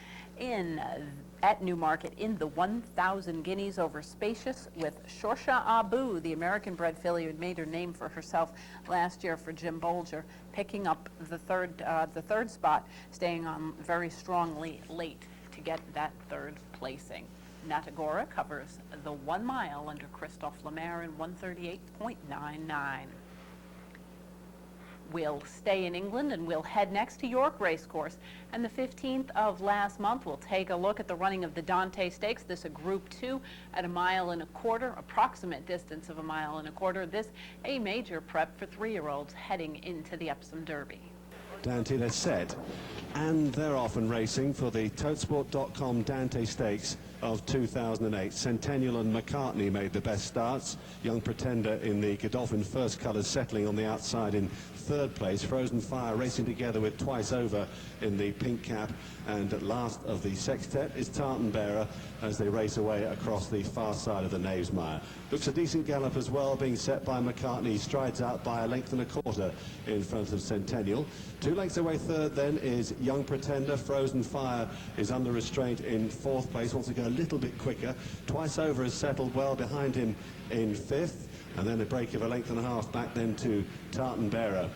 at Newmarket in the 1,000 guineas over Spacious, with Shorsha Abu, the American-bred filly who had made her name for herself last year for Jim Bolger, picking up the third spot, staying on very strongly late to get that third placing. Natagora covers the 1 mile under Christophe Lemaire in 138.99. We'll stay in England and we'll head next to York Racecourse. And the 15th of last month, we'll take a look at the running of the Dante Stakes. This a Group 2 at 1.25 miles, approximate distance of 1.25 miles. This a major prep for 3-year-olds heading into the Epsom Derby. Dante, they're set, and they're off and racing for the Totesport.com Dante Stakes of 2008. Centennial and McCartney made the best starts. Young Pretender in the Godolphin first colours settling on the outside in 3rd place. Frozen Fire racing together with Twice Over in the pink cap, and at last of the sextet is Tartan Bearer as they race away across the far side of the Knavesmire. Looks a decent gallop as well, being set by McCartney. Strides out by 1.25 lengths in front of Centennial. 2 lengths away third then is Young Pretender. Frozen Fire is under restraint in 4th place, wants to go a little bit quicker. Twice Over has settled well behind him in 5th, and then a break of 1.5 lengths back then to Tartan Bearer.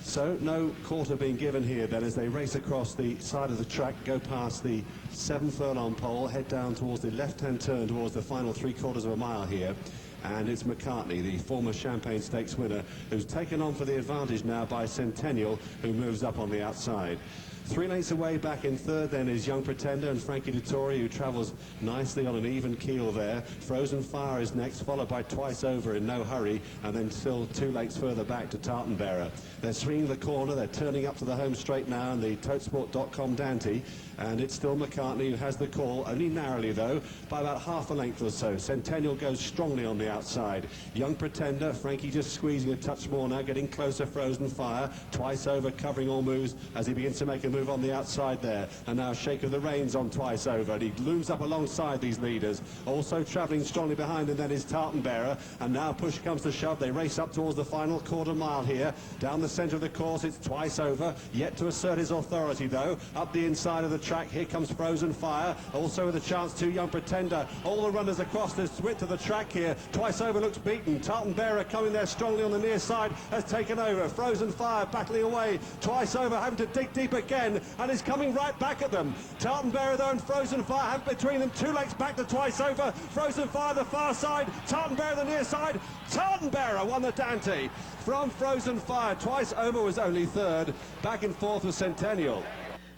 So no quarter being given here then as they race across the side of the track, go past the 7-furlong pole, head down towards the left-hand turn towards the final 3/4 mile here. And it's McCartney, the former Champagne Stakes winner, who's taken on for the advantage now by Centennial, who moves up on the outside. 3 lengths away back in 3rd then is Young Pretender and Frankie Dettori, who travels nicely on an even keel there. Frozen Fire is next, followed by Twice Over in no hurry, and then still 2 lengths further back to Tartan Bearer. They're swinging the corner, they're turning up to the home straight now in the Totesport.com Dante, and it's still McCartney who has the call, only narrowly though, by about 1/2 length or so. Centennial goes strongly on the outside. Young Pretender, Frankie just squeezing a touch more now, getting closer. Frozen Fire, Twice Over covering all moves as he begins to make a move on the outside there, and now a shake of the reins on Twice Over, and he looms up alongside these leaders. Also travelling strongly behind him then is Tartan Bearer, and now push comes to shove. They race up towards the final 1/4 mile here. Down the centre of the course it's Twice Over, yet to assert his authority though. Up the inside of the track, here comes Frozen Fire, also with a chance to Young Pretender. All the runners across this width of the track here. Twice Over looks beaten. Tartan Bearer coming there strongly on the near side has taken over. Frozen Fire battling away. Twice Over having to dig deep again, and is coming right back at them. Tartan Bearer though and Frozen Fire have between them 2 lengths back to Twice Over. Frozen Fire the far side, Tartan Bearer the near side. Tartan Bearer won the Dante from Frozen Fire. Twice Over was only 3rd, back and forth with Centennial.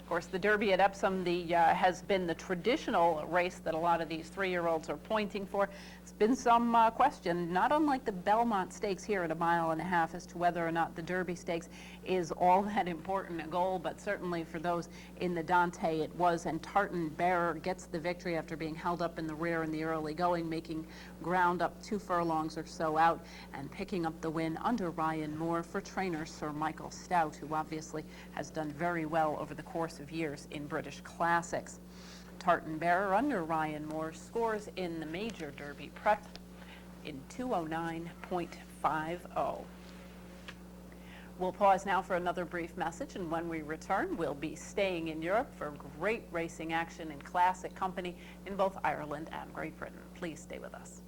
Of course, the Derby at Epsom has been the traditional race that a lot of these 3-year-olds are pointing for. It's been some question, not unlike the Belmont Stakes here at 1.5 miles, as to whether or not the Derby Stakes is all that important a goal, but certainly for those in the Dante it was, and Tartan Bearer gets the victory after being held up in the rear in the early going, making ground up 2 furlongs or so out and picking up the win under Ryan Moore for trainer Sir Michael Stout, who obviously has done very well over the course of years in British Classics. Tartan Bearer under Ryan Moore scores in the major Derby prep in 209.50. We'll pause now for another brief message, and when we return, we'll be staying in Europe for great racing action and classic company in both Ireland and Great Britain. Please stay with us.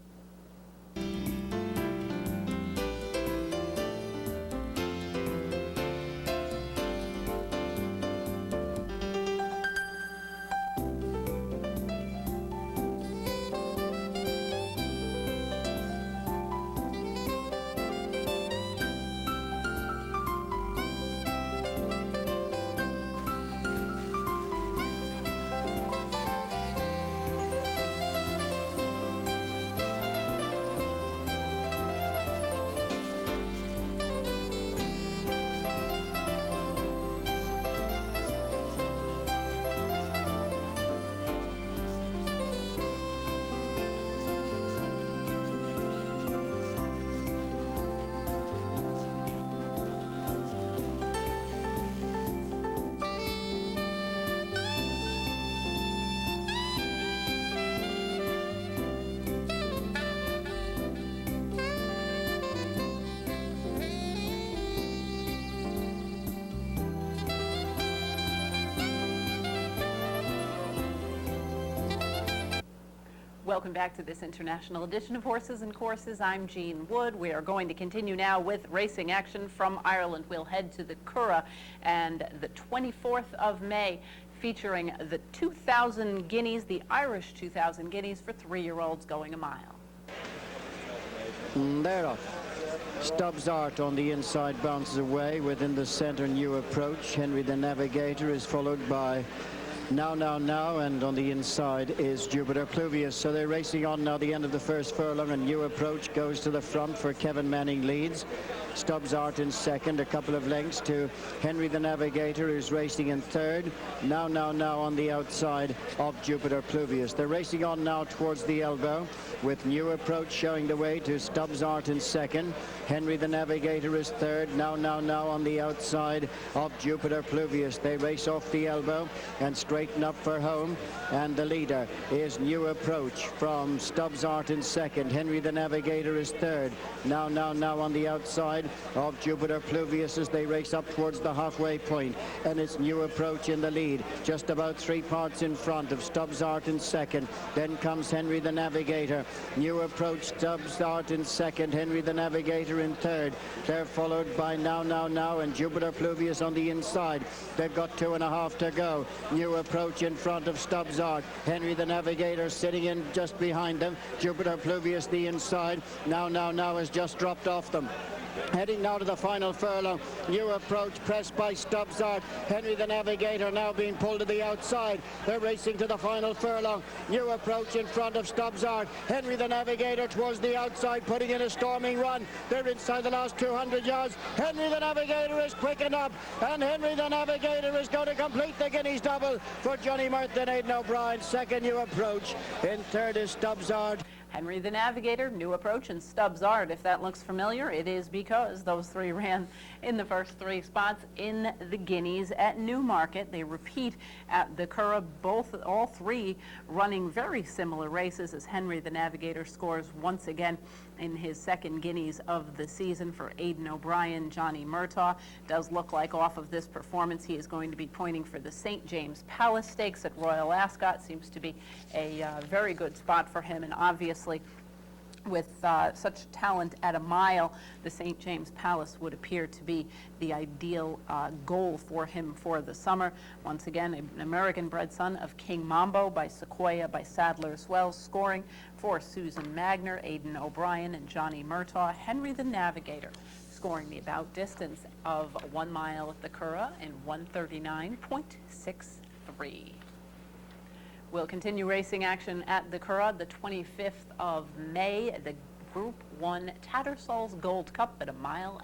Welcome back to this international edition of Horses and Courses. I'm Jean Wood. We are going to continue now with racing action from Ireland. We'll head to the Curragh and the 24th of May, featuring the 2,000 guineas, the Irish 2,000 guineas for 3-year-olds going a mile. They're off. Stubbs Art on the inside bounces away. Within the center, New Approach. Henry the Navigator is followed by Now, and on the inside is Jupiter Pluvius. So they're racing on now, the end of the first furlong, and New Approach goes to the front for Kevin Manning leads. Stubbs Art in second, a couple of lengths to Henry the Navigator, who's racing in third. Now on the outside of Jupiter Pluvius. They're racing on now towards the elbow, with New Approach showing the way to Stubbs Art in second. Henry the Navigator is third. Now on the outside of Jupiter Pluvius. They race off the elbow and straighten up for home, and the leader is New Approach from Stubbs Art in second. Henry the Navigator is third. Now on the outside of Jupiter Pluvius as they race up towards the halfway point, and it's New Approach in the lead, just about 3 parts in front of Stubbs Art in second. Then comes Henry the Navigator. New Approach, Stubbs Art in second, Henry the Navigator in third. They're followed by Now and Jupiter Pluvius on the inside. They've got 2.5 to go. New Approach in front of Stubbs Art. Henry the Navigator sitting in just behind them. Jupiter Pluvius the inside. Now has just dropped off them. Heading now to the final furlong. New Approach pressed by Stubbs Art. Henry the Navigator now being pulled to the outside. They're racing to the final furlong. New Approach in front of Stubbs Art. Henry the Navigator towards the outside, putting in a storming run. They're inside the last 200 yards. Henry the Navigator is quickened up, and Henry the Navigator is going to complete the Guineas double for Johnny Murtha and Aidan O'Brien. Second, New Approach. In third is Stubbs Art. Henry the Navigator, New Approach, and Stubbs Art. If that looks familiar, it is because those three ran in the first 3 spots in the Guineas at Newmarket. They repeat at the Curragh, all three running very similar races, as Henry the Navigator scores once again in his second Guineas of the season for Aidan O'Brien. Johnny Murtagh does look like off of this performance he is going to be pointing for the St. James Palace Stakes at Royal Ascot. Seems to be a very good spot for him, and obviously with such talent at a mile, the St. James Palace would appear to be the ideal goal for him for the summer. Once again, an American-bred son of King Mambo by Sequoia by Sadler's Wells, scoring for Susan Magner, Aidan O'Brien, and Johnny Murtagh. Henry the Navigator scoring the about distance of 1 mile at the Curragh in 1:39.63. We'll continue racing action at the Curragh the 25th of May, the Group 1 Tattersall's Gold Cup at 1.25 miles.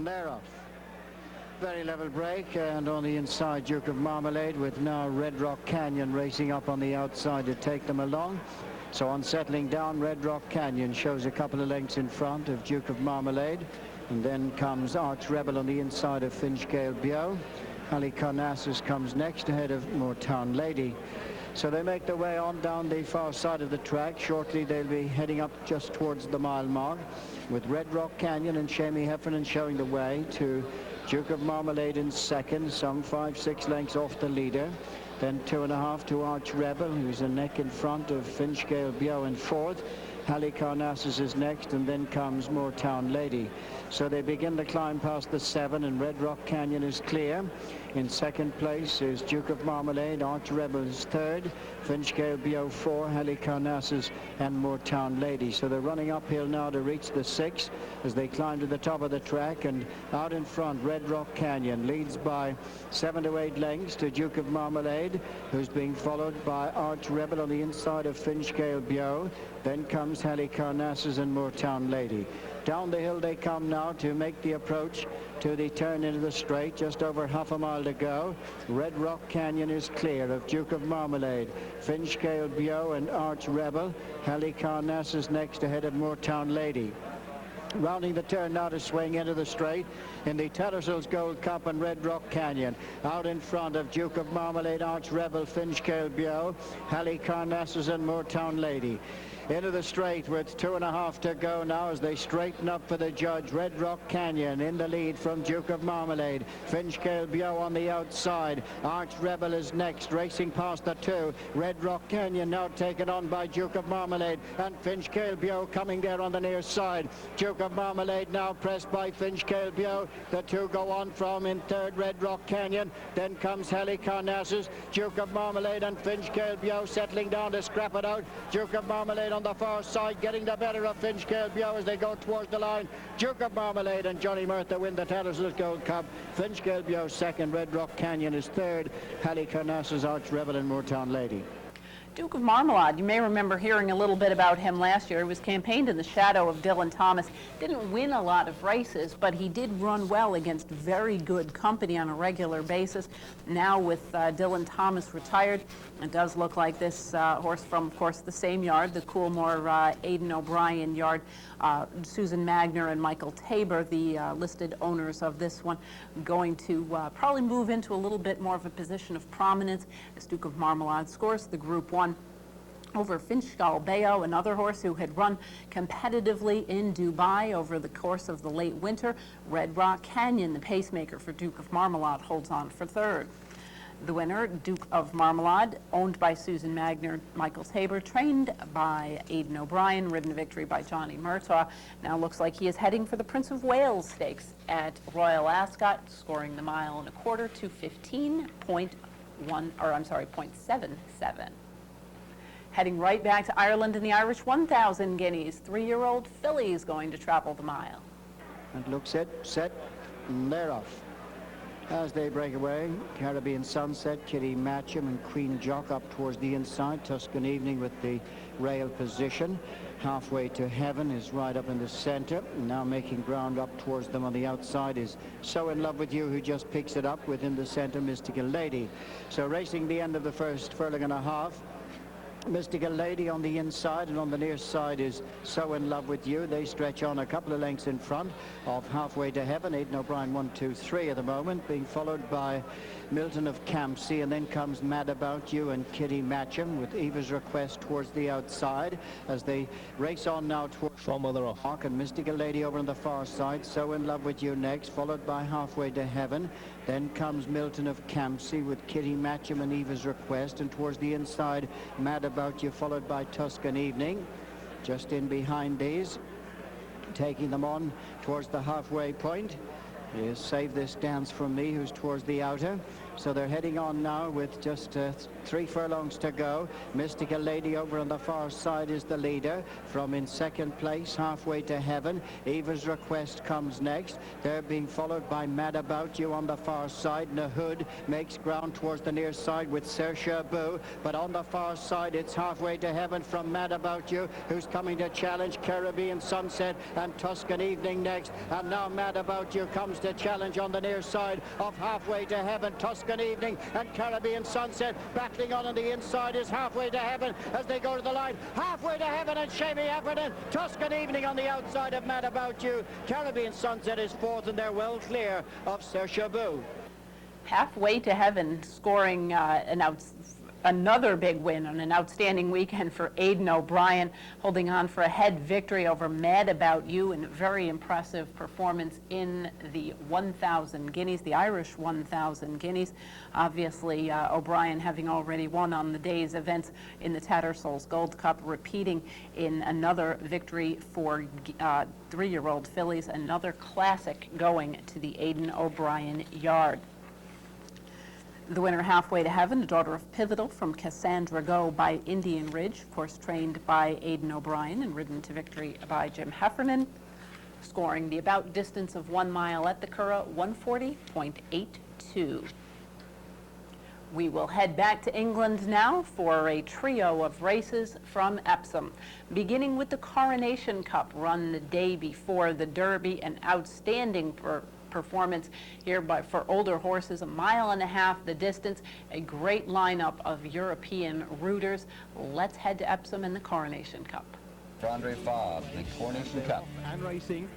They're off. Very level break, and on the inside, Duke of Marmalade, with now Red Rock Canyon racing up on the outside to take them along. So on settling down, Red Rock Canyon shows a couple of lengths in front of Duke of Marmalade, and then comes Arch Rebel on the inside of Finchgale Bio. Ali Carnassus comes next ahead of Moortown Lady. So they make their way on down the far side of the track. Shortly they'll be heading up just towards the mile mark, with Red Rock Canyon and Shamey Heffernan showing the way to Duke of Marmalade in second, some 5-6 lengths off the leader. Then 2.5 to Arch Rebel, who's a neck in front of Finchgale Bio in fourth. Halicarnassus is next, and then comes Moortown Lady. So they begin the climb past the 7, and Red Rock Canyon is clear. In second place is Duke of Marmalade. Arch Rebel is third. Finchgale Bio 4, Halicarnassus and Moortown Lady. So they're running uphill now to reach the 6 as they climb to the top of the track, and out in front Red Rock Canyon leads by 7 to 8 lengths to Duke of Marmalade, who's being followed by Arch Rebel on the inside of Finchgale Bio. Then comes Halicarnassus and Moortown Lady. Down the hill they come now to make the approach to the turn into the straight. Just over half a mile to go. Red Rock Canyon is clear of Duke of Marmalade, Finchgale Bio and Arch Rebel. Halicarnassus next ahead of Moortown Lady. Rounding the turn now to swing into the straight in the Tattersalls Gold Cup and Red Rock Canyon. Out in front of Duke of Marmalade, Arch Rebel, Finchgale Bio, Halicarnassus and Moortown Lady. Into the straight with 2.5 to go now as they straighten up for the judge. Red Rock Canyon in the lead from Duke of Marmalade. Finchgale Bio on the outside. Arch Rebel is next, racing past the 2. Red Rock Canyon now taken on by Duke of Marmalade, and Finchgale Bio coming there on the near side. Duke of Marmalade now pressed by Finchgale Bio. The 2 go on from in third, Red Rock Canyon. Then comes Halicarnassus. Duke of Marmalade and Finchgale Bio settling down to scrap it out. Duke of Marmalade on the far side getting the better of Finchgale Bio as they go towards the line. Duke of Marmalade and Johnny Murtha win the Tattersalls Gold Cup. Finchgale Bio second, Red Rock Canyon is third, Halicarnassus, Arch Rebel and Moortown Lady. Duke of Marmalade, you may remember hearing a little bit about him last year. He was campaigned in the shadow of Dylan Thomas. Didn't win a lot of races, but he did run well against very good company on a regular basis. Now with Dylan Thomas retired, it does look like this horse from, of course, the same yard, the Coolmore Aidan O'Brien yard. Susan Magner and Michael Tabor, the listed owners of this one, going to probably move into a little bit more of a position of prominence as Duke of Marmalade scores the Group 1 over Finchgale Bio, another horse who had run competitively in Dubai over the course of the late winter. Red Rock Canyon, the pacemaker for Duke of Marmalade, holds on for third. The winner, Duke of Marmalade, owned by Susan Magner, Michael Tabor, trained by Aidan O'Brien, ridden to victory by Johnny Murtha. Now looks like he is heading for the Prince of Wales Stakes at Royal Ascot, scoring the 1.25 miles to 0.77. Heading right back to Ireland in the Irish 1,000 guineas. 3-year-old filly is going to travel the mile. And looks it, set, and they're off. As they break away, Caribbean Sunset, Kitty Matcham and Queen Jock up towards the inside. Tuscan Evening with the rail position. Halfway to Heaven is right up in the center. Now making ground up towards them on the outside is So In Love With You, who just picks it up within the center, Mystical Lady. So racing the end of the first furlong and a half. Mystical Lady on the inside, and on the near side is So In Love With You. They stretch on a couple of lengths in front of Halfway to Heaven. Aidan O'Brien 1, 2, 3 at the moment, being followed by Milton of Campsie, and then comes Mad About You and Kitty Matcham with Eva's Request towards the outside as they race on now towards Mark, and Mystical Lady over on the far side. So In Love With You next, followed by Halfway to Heaven. Then comes Milton of Campsie with Kitty Matcham and Eva's Request, and towards the inside Mad About You, followed by Tuscan Evening. Just in behind these, taking them on towards the halfway point is Save This Dance From Me, who's towards the outer. So they're heading on now with just 3 furlongs to go. Mystical Lady over on the far side is the leader. From in second place, Halfway to Heaven. Eva's Request comes next. They're being followed by Mad About You on the far side. Nahood makes ground towards the near side with Saoirse Boo. But on the far side, it's Halfway to Heaven from Mad About You, who's coming to challenge Caribbean Sunset and Tuscan Evening next. And now Mad About You comes to challenge on the near side of Halfway to Heaven. Tuscan Evening and Caribbean Sunset battling on the inside is Halfway to Heaven as they go to the line. Halfway to Heaven and Shamey Heffernan. Tuscan Evening on the outside of Mad About You. Caribbean Sunset is fourth, and they're well clear of Saoirse Boo. Halfway to Heaven scoring Another big win on an outstanding weekend for Aidan O'Brien, holding on for a head victory over Mad About You, and a very impressive performance in the 1,000 guineas, the Irish 1,000 guineas. Obviously, O'Brien having already won on the day's events in the Tattersalls Gold Cup, repeating in another victory for 3-year-old fillies, another classic going to the Aidan O'Brien yard. The winner, Halfway to Heaven, a daughter of Pivotal from Cassandra Go by Indian Ridge, of course trained by Aidan O'Brien and ridden to victory by Jim Heffernan, scoring the about distance of 1 mile at the Curragh, 140.82. We will head back to England now for a trio of races from Epsom, beginning with the Coronation Cup, run the day before the Derby, an outstanding performance here for older horses, 1.5 miles the distance, a great lineup of European rooters. Let's head to Epsom in the Coronation Cup. For Andre Fabre, the Coronation Cup. And racing.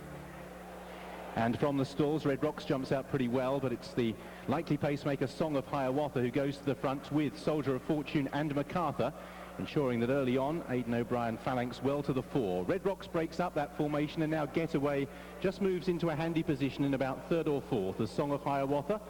And from the stalls, Red Rocks jumps out pretty well, but it's the likely pacemaker Song of Hiawatha who goes to the front with Soldier of Fortune and MacArthur, ensuring that early on, Aidan O'Brien phalanx well to the fore. Red Rocks breaks up that formation, and now Getaway just moves into a handy position in about 3rd or 4th. The Song of Hiawatha,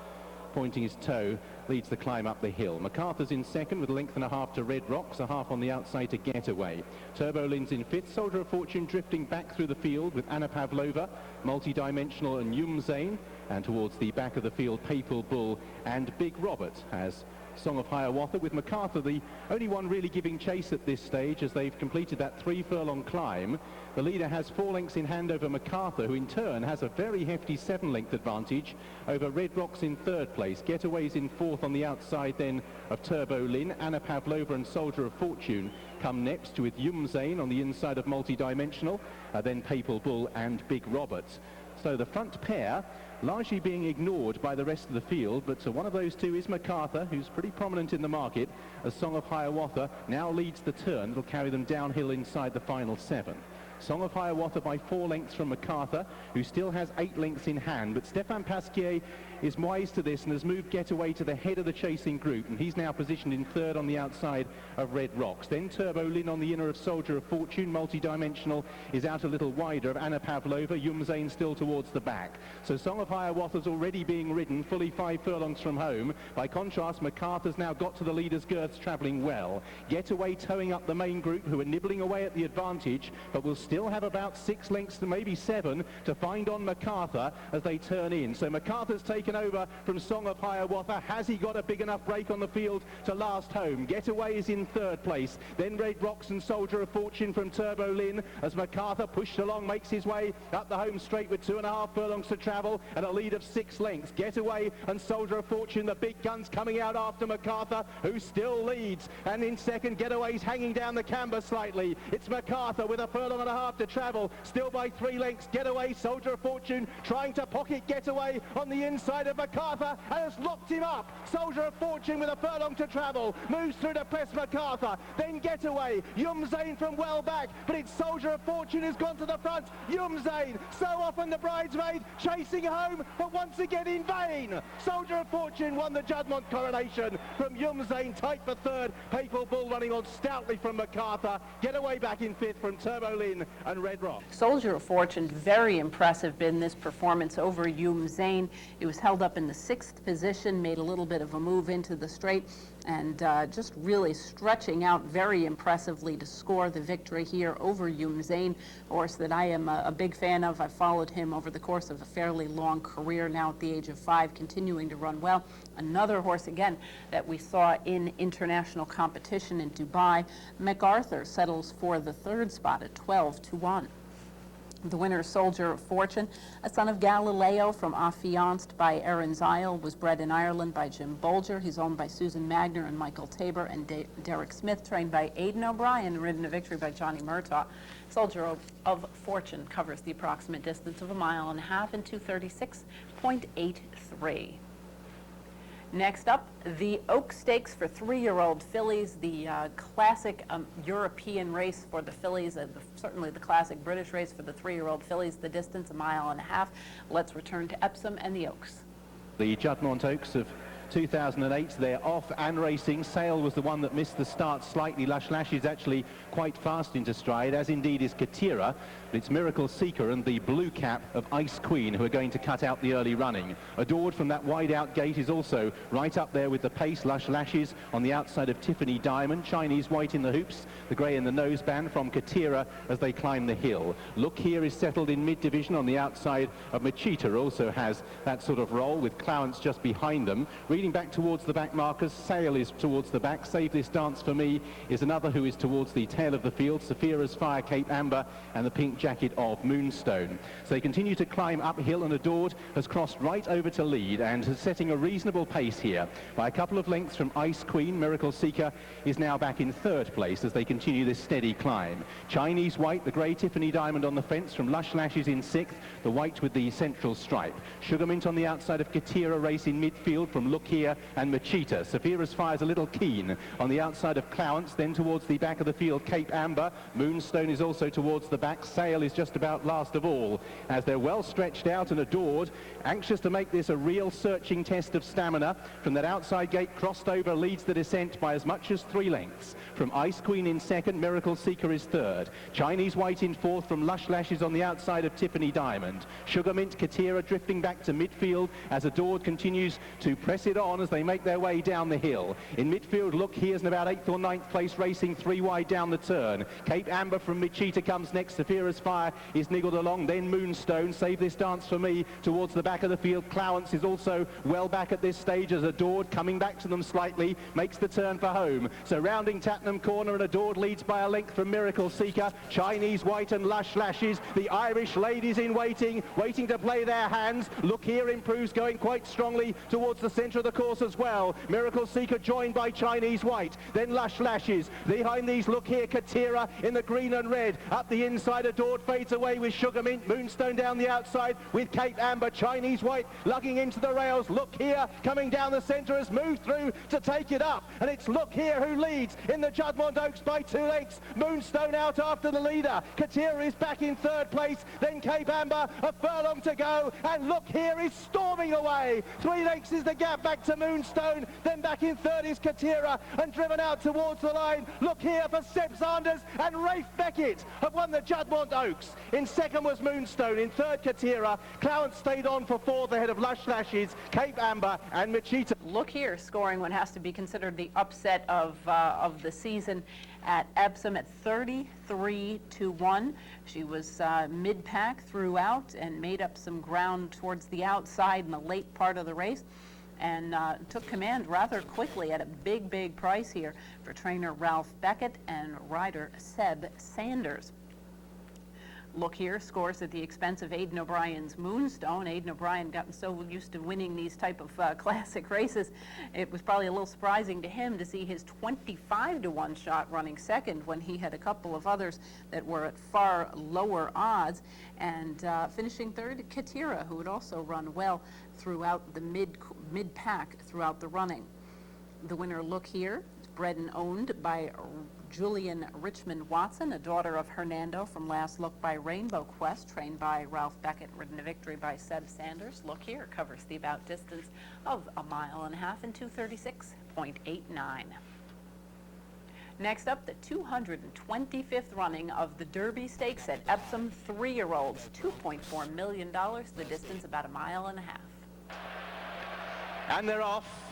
pointing his toe, leads the climb up the hill. MacArthur's in 2nd with a 1.5 lengths to Red Rocks, a half on the outside to Getaway. Turbo Lin's in 5th. Soldier of Fortune drifting back through the field with Anna Pavlova, Multidimensional and Yumzane, and towards the back of the field, Papal Bull and Big Robert as Song of Hiawatha, with MacArthur the only one really giving chase at this stage as they've completed that 3-furlong climb. The leader has 4 lengths in hand over MacArthur, who in turn has a very hefty 7-length advantage over Red Rocks in 3rd place. Getaway's in 4th on the outside then of Turbo Lin. Anna Pavlova and Soldier of Fortune come next, with Yumzane on the inside of Multidimensional, then Papal Bull and Big Robert. So the front pair largely being ignored by the rest of the field, but one of those two is MacArthur, who's pretty prominent in the market, as Song of Hiawatha now leads the turn. It'll carry them downhill inside the final 7. Song of Hiawatha by 4 lengths from MacArthur, who still has 8 lengths in hand, but Stefan Pasquier is wise to this and has moved Getaway to the head of the chasing group, and he's now positioned in 3rd on the outside of Red Rocks. Then Turbo Lin on the inner of Soldier of Fortune. Multidimensional is out a little wider of Anna Pavlova. Yumzane still towards the back. So Song of Hiawatha's already being ridden fully 5 furlongs from home. By contrast, MacArthur's now got to the leader's girths, travelling well. Getaway towing up the main group, who are nibbling away at the advantage, but will still have about 6 lengths to maybe 7 to find on MacArthur as they turn in. So MacArthur's taken over from Song of Hiawatha. Has he got a big enough break on the field to last home? Getaway is in 3rd place. Then Red Rocks and Soldier of Fortune from Turbo Lin as MacArthur pushed along, makes his way up the home straight with 2.5 furlongs to travel and a lead of 6 lengths. Getaway and Soldier of Fortune, the big guns, coming out after MacArthur, who still leads. And in 2nd, Getaway's hanging down the camber slightly. It's MacArthur with 1.5 furlongs to travel, still by 3 lengths. Getaway, Soldier of Fortune trying to pocket Getaway on the inside of MacArthur and has locked him up. Soldier of Fortune with 1 furlong to travel moves through to press MacArthur, then Getaway. Yumzane from well back, but it's Soldier of Fortune who's gone to the front. Yumzane, so often the bridesmaid, chasing home, but once again in vain. Soldier of Fortune won the Juddmonte Coronation from Yumzane, tight for 3rd. Papal Bull running on stoutly from MacArthur. Getaway back in 5th from Turbo Lin and Red Rock. Soldier of Fortune, very impressive in this performance over Yumzane. It was held up in the 6th position, made a little bit of a move into the straight, and just really stretching out very impressively to score the victory here over Yumzane, a horse that I am a big fan of. I've followed him over the course of a fairly long career, now at the age of 5, continuing to run well. Another horse, again, that we saw in international competition in Dubai. MacArthur settles for the 3rd spot at 12-1. The winner, Soldier of Fortune, a son of Galileo from Affianced by Aaron Zile, was bred in Ireland by Jim Bolger. He's owned by Susan Magner and Michael Tabor, and Derek Smith, trained by Aidan O'Brien, ridden to victory by Johnny Murtaugh. Soldier of Fortune covers the approximate distance of 1.5 miles in 236.83. Next up, the Oak Stakes for 3-year-old fillies, the classic European race for the fillies, certainly the classic British race for the 3-year-old fillies, the distance 1.5 miles. Let's return to Epsom and the Oaks. The Juddmonte Oaks have 2008. They're off and racing. Sale was the one that missed the start slightly. Lush Lash is actually quite fast into stride, as indeed is Katira. But it's Miracle Seeker and the blue cap of Ice Queen who are going to cut out the early running. Adored from that wide out gate is also right up there with the pace. Lush Lashes on the outside of Tiffany Diamond. Chinese White in the hoops, the grey in the noseband from Katira as they climb the hill. Look Here is settled in mid-division on the outside of Machita, also has that sort of role with Clowance just behind them. Reading back towards the back markers, Sale is towards the back. Save This Dance For Me is another who is towards the tail of the field. Saphira's Fire, Cape Amber and the pink jacket of Moonstone. So they continue to climb uphill, and Adored has crossed right over to lead and is setting a reasonable pace here by a couple of lengths from Ice Queen. Miracle Seeker is now back in third place as they continue this steady climb. Chinese White, the grey Tiffany Diamond on the fence from Lush Lashes in sixth, the white with the central stripe. Sugar Mint on the outside of Katira race in midfield from Look Here and Machita. Saphira's Fire's a little keen on the outside of Clowance, then towards the back of the field Cape Amber. Moonstone is also towards the back. Sale is just about last of all as they're well stretched out, and Adored, anxious to make this a real searching test of stamina. From that outside gate, crossed over, leads the descent by as much as 3 lengths. From Ice Queen in second, Miracle Seeker is third. Chinese White in fourth from Lush Lashes on the outside of Tiffany Diamond. Sugar Mint, Katira drifting back to midfield as Adored continues to press it on as they make their way down the hill. In midfield, Look Here's in about 8th or 9th place, racing 3 wide down the turn. Cape Amber from Machita comes next. Saphira's Fire is niggled along, then Moonstone. Save This Dance For Me towards the back of the field. Clowance is also well back at this stage as Adored, coming back to them slightly, makes the turn for home. So rounding Tattenham Corner, and Adored leads by a length from Miracle Seeker. Chinese White and Lush Lashes, the Irish ladies in waiting to play their hands. Look Here improves, going quite strongly towards the centre of the course as well. Miracle Seeker joined by Chinese White, then Lush Lashes. Behind these, Look Here, Katira in the green and red. Up the inside, Adored fades away with Sugar Mint. Moonstone down the outside with Cape Amber. Chinese White lugging into the rails. Look Here coming down the centre has moved through to take it up, and it's Look Here who leads in the Juddmonte Oaks by 2 lengths. Moonstone out after the leader. Katira is back in third place, then Cape Amber, a furlong to go, and Look Here is storming away. 3 lengths is the gap back to Moonstone, then back in third is Katira, and driven out towards the line. Look Here for Seb Sanders, and Rafe Beckett have won the Juddmonte Oaks. In second was Moonstone, in third Katira. Clowance stayed on for fourth ahead of Lush Lashes, Cape Amber and Machita. Look Here scoring what has to be considered the upset of the season at Epsom at 33-1. She was mid-pack throughout and made up some ground towards the outside in the late part of the race, and took command rather quickly at a big price here for trainer Ralph Beckett and rider Seb Sanders. Look Here scores at the expense of Aidan O'Brien's Moonstone. Aidan O'Brien gotten so used to winning these type of classic races, it was probably a little surprising to him to see his 25-1 shot running second when he had a couple of others that were at far lower odds. And finishing third, Katira, who had also run well throughout the mid-pack throughout the running. The winner, Look Here, is bred and owned by Julian Richmond Watson, a daughter of Hernando from Last Look by Rainbow Quest, trained by Ralph Beckett, ridden to victory by Seb Sanders. Look Here covers the about distance of 1.5 miles in 2:36.89. Next up, the 225th running of the Derby Stakes at Epsom. 3-year-olds, $2.4 million, the distance about 1.5 miles. And they're off.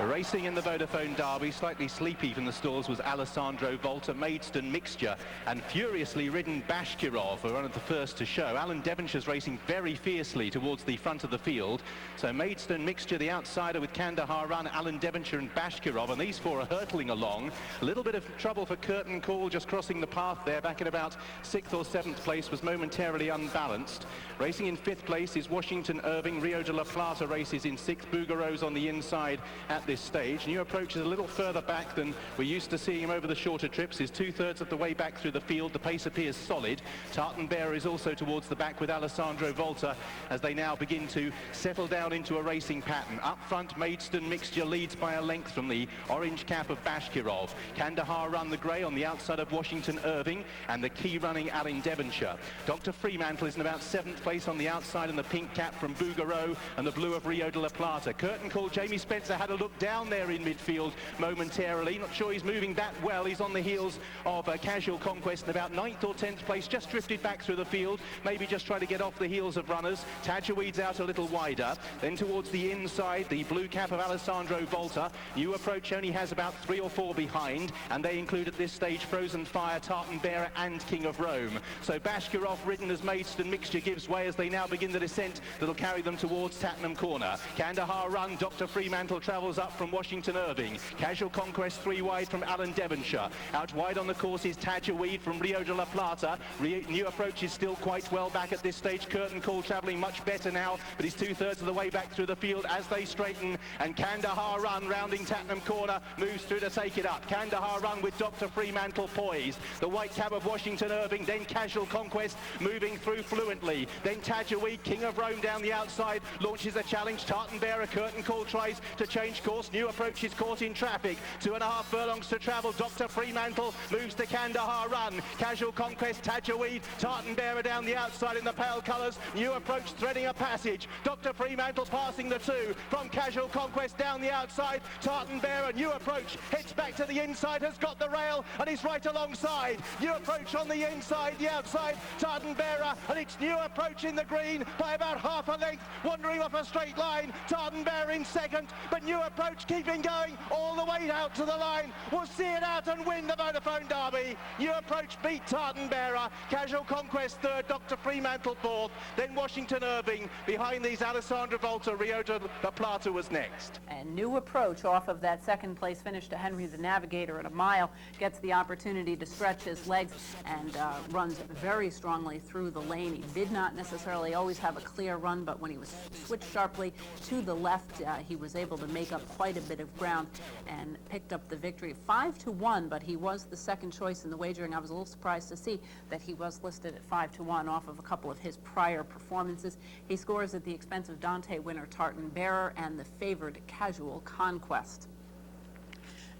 Racing in the Vodafone Derby, slightly sleepy from the stalls, was Alessandro Volta, Maidstone Mixture, and furiously ridden Bashkirov, were one of the first to show. Alan Devonshire's racing very fiercely towards the front of the field. So Maidstone Mixture, the outsider, with Kandahar Run, Alan Devonshire and Bashkirov, and these four are hurtling along. A little bit of trouble for Curtain Call, just crossing the path there, back in about 6th or 7th place, was momentarily unbalanced. Racing in 5th place is Washington Irving. Rio de la Plata races in 6th. Bouguereau's on the inside at at this stage. New Approach is a little further back than we're used to seeing him over the shorter trips. He's 2/3 of the way back through the field. The pace appears solid. Tartan Bearer is also towards the back with Alessandro Volta as they now begin to settle down into a racing pattern. Up front, Maidstone Mixture leads by a length from the orange cap of Bashkirov. Kandahar Run the grey on the outside of Washington Irving, and the key running Alan Devonshire. Dr. Fremantle is in about 7th place on the outside in the pink cap from Bouguereau and the blue of Rio de la Plata. Curtain Call, Jamie Spencer had a look down there in midfield momentarily. Not sure he's moving that well. He's on the heels of Casual Conquest in about 9th or 10th place, just drifted back through the field, maybe just trying to get off the heels of runners. Tajaweed's out a little wider. Then towards the inside, the blue cap of Alessandro Volta. New Approach only has about 3 or 4 behind, and they include at this stage Frozen Fire, Tartan Bearer and King of Rome. So Bashkirov ridden as Maidstone Mixture gives way as they now begin the descent that'll carry them towards Tattenham Corner. Kandahar Run, Dr. Fremantle travels up from Washington Irving. Casual Conquest 3 wide from Alan Devonshire. Out wide on the course is Tajaweed from Rio de la Plata. New Approach is still quite well back at this stage. Curtain Call travelling much better now, but he's 2/3 of the way back through the field as they straighten, and Kandahar Run rounding Tattenham Corner moves through to take it up. Kandahar Run with Dr. Fremantle poised. The white cap of Washington Irving, then Casual Conquest moving through fluently. Then Tajaweed, King of Rome down the outside, launches a challenge. Tartan Bearer, Curtain Call tries to change course. New Approach is caught in traffic. 2.5 furlongs to travel. Dr. Fremantle moves to Kandahar Run. Casual Conquest, Tajaweed, Tartan Bearer down the outside in the pale colours. New Approach threading a passage. Dr. Fremantle passing the 2 from Casual Conquest down the outside. Tartan Bearer, New Approach hits back to the inside, has got the rail and is right alongside. New Approach on the inside, the outside, Tartan Bearer, and it's New Approach in the green by about half a length, wandering off a straight line. Tartan Bearer in second, but New Approach keeping going all the way out to the line. We'll see it out and win the Vodafone Derby. New Approach beat Tartan Bearer. Casual Conquest third, Dr. Fremantle fourth, then Washington Irving. Behind these, Alessandro Volta, Rio de la Plata was next. And New Approach, off of that second place finish to Henry the Navigator at a mile, gets the opportunity to stretch his legs and runs very strongly through the lane. He did not necessarily always have a clear run, but when he was switched sharply to the left, he was able to make up quite a bit of ground and picked up the victory. 5-1, but he was the second choice in the wagering. I was a little surprised to see that he was listed at 5-1 off of a couple of his prior performances. He scores at the expense of Dante winner Tartan Bearer and the favored Casual Conquest.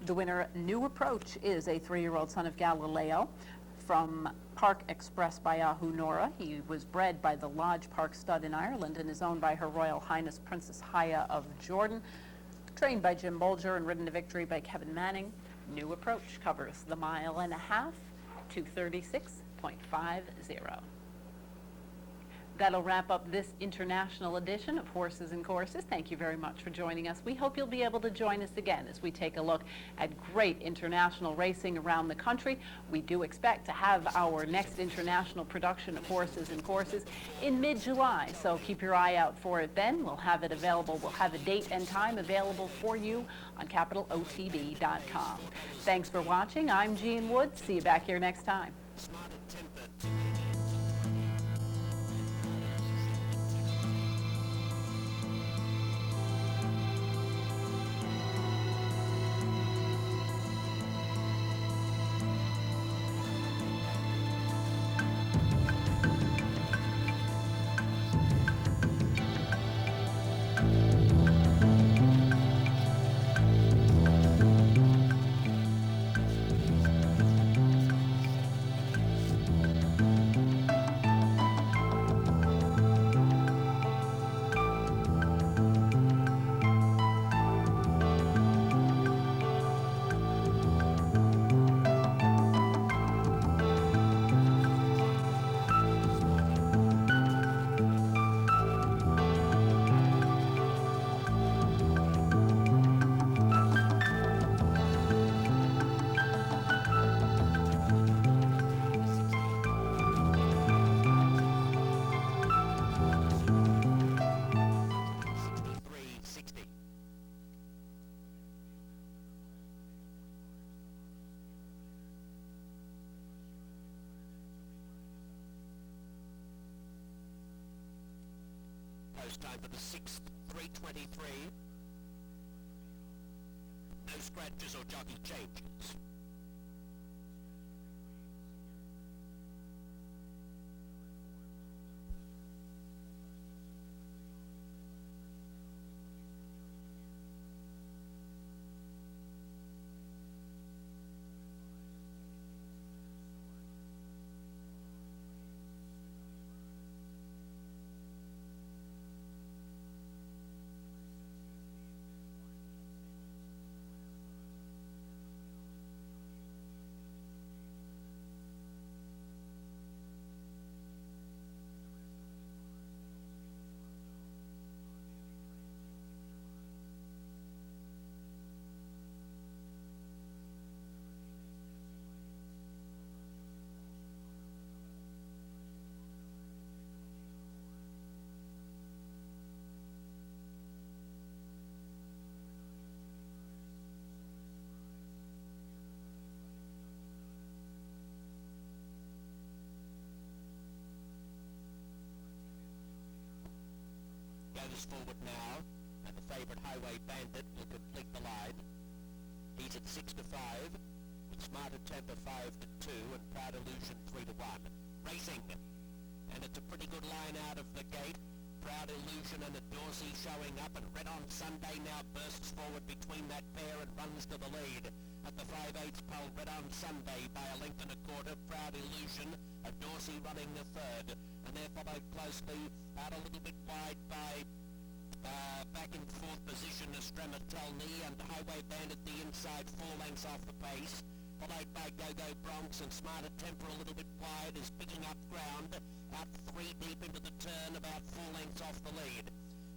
The winner, New Approach, is a 3-year-old son of Galileo from Park Express by Ahu Nora. He was bred by the Lodge Park Stud in Ireland and is owned by Her Royal Highness Princess Haya of Jordan. Trained by Jim Bolger and ridden to victory by Kevin Manning. New Approach covers the 1.5 miles, 2:36.50. That'll wrap up this international edition of Horses and Courses. Thank you very much for joining us. We hope you'll be able to join us again as we take a look at great international racing around the country. We do expect to have our next international production of Horses and Courses in mid-July, so keep your eye out for it then. We'll have it available. We'll have a date and time available for you on CapitalOTB.com. Thanks for watching. I'm Jean Wood. See you back here next time. Time for the 6th, 3:23. no scratches or jockey changes. Goes forward now, and the favourite Highway Bandit will complete the line. He's at 6 to 5, with Smarter Temper 5 to 2, and Proud Illusion 3 to 1. Racing, and it's a pretty good line out of the gate. Proud Illusion and Dorsey showing up, and Red on Sunday now bursts forward between that pair and runs to the lead. At the 5/8 pole, Red on Sunday by a length and a quarter. Proud Illusion, and Dorsey running the third, and they're followed closely out a little bit wide by back in fourth position Stremetelny, and Highway Bandit the inside 4 lengths off the pace, followed by Go-Go Bronx, and Smarter Temper a little bit wide is picking up ground out 3 deep into the turn, about 4 lengths off the lead.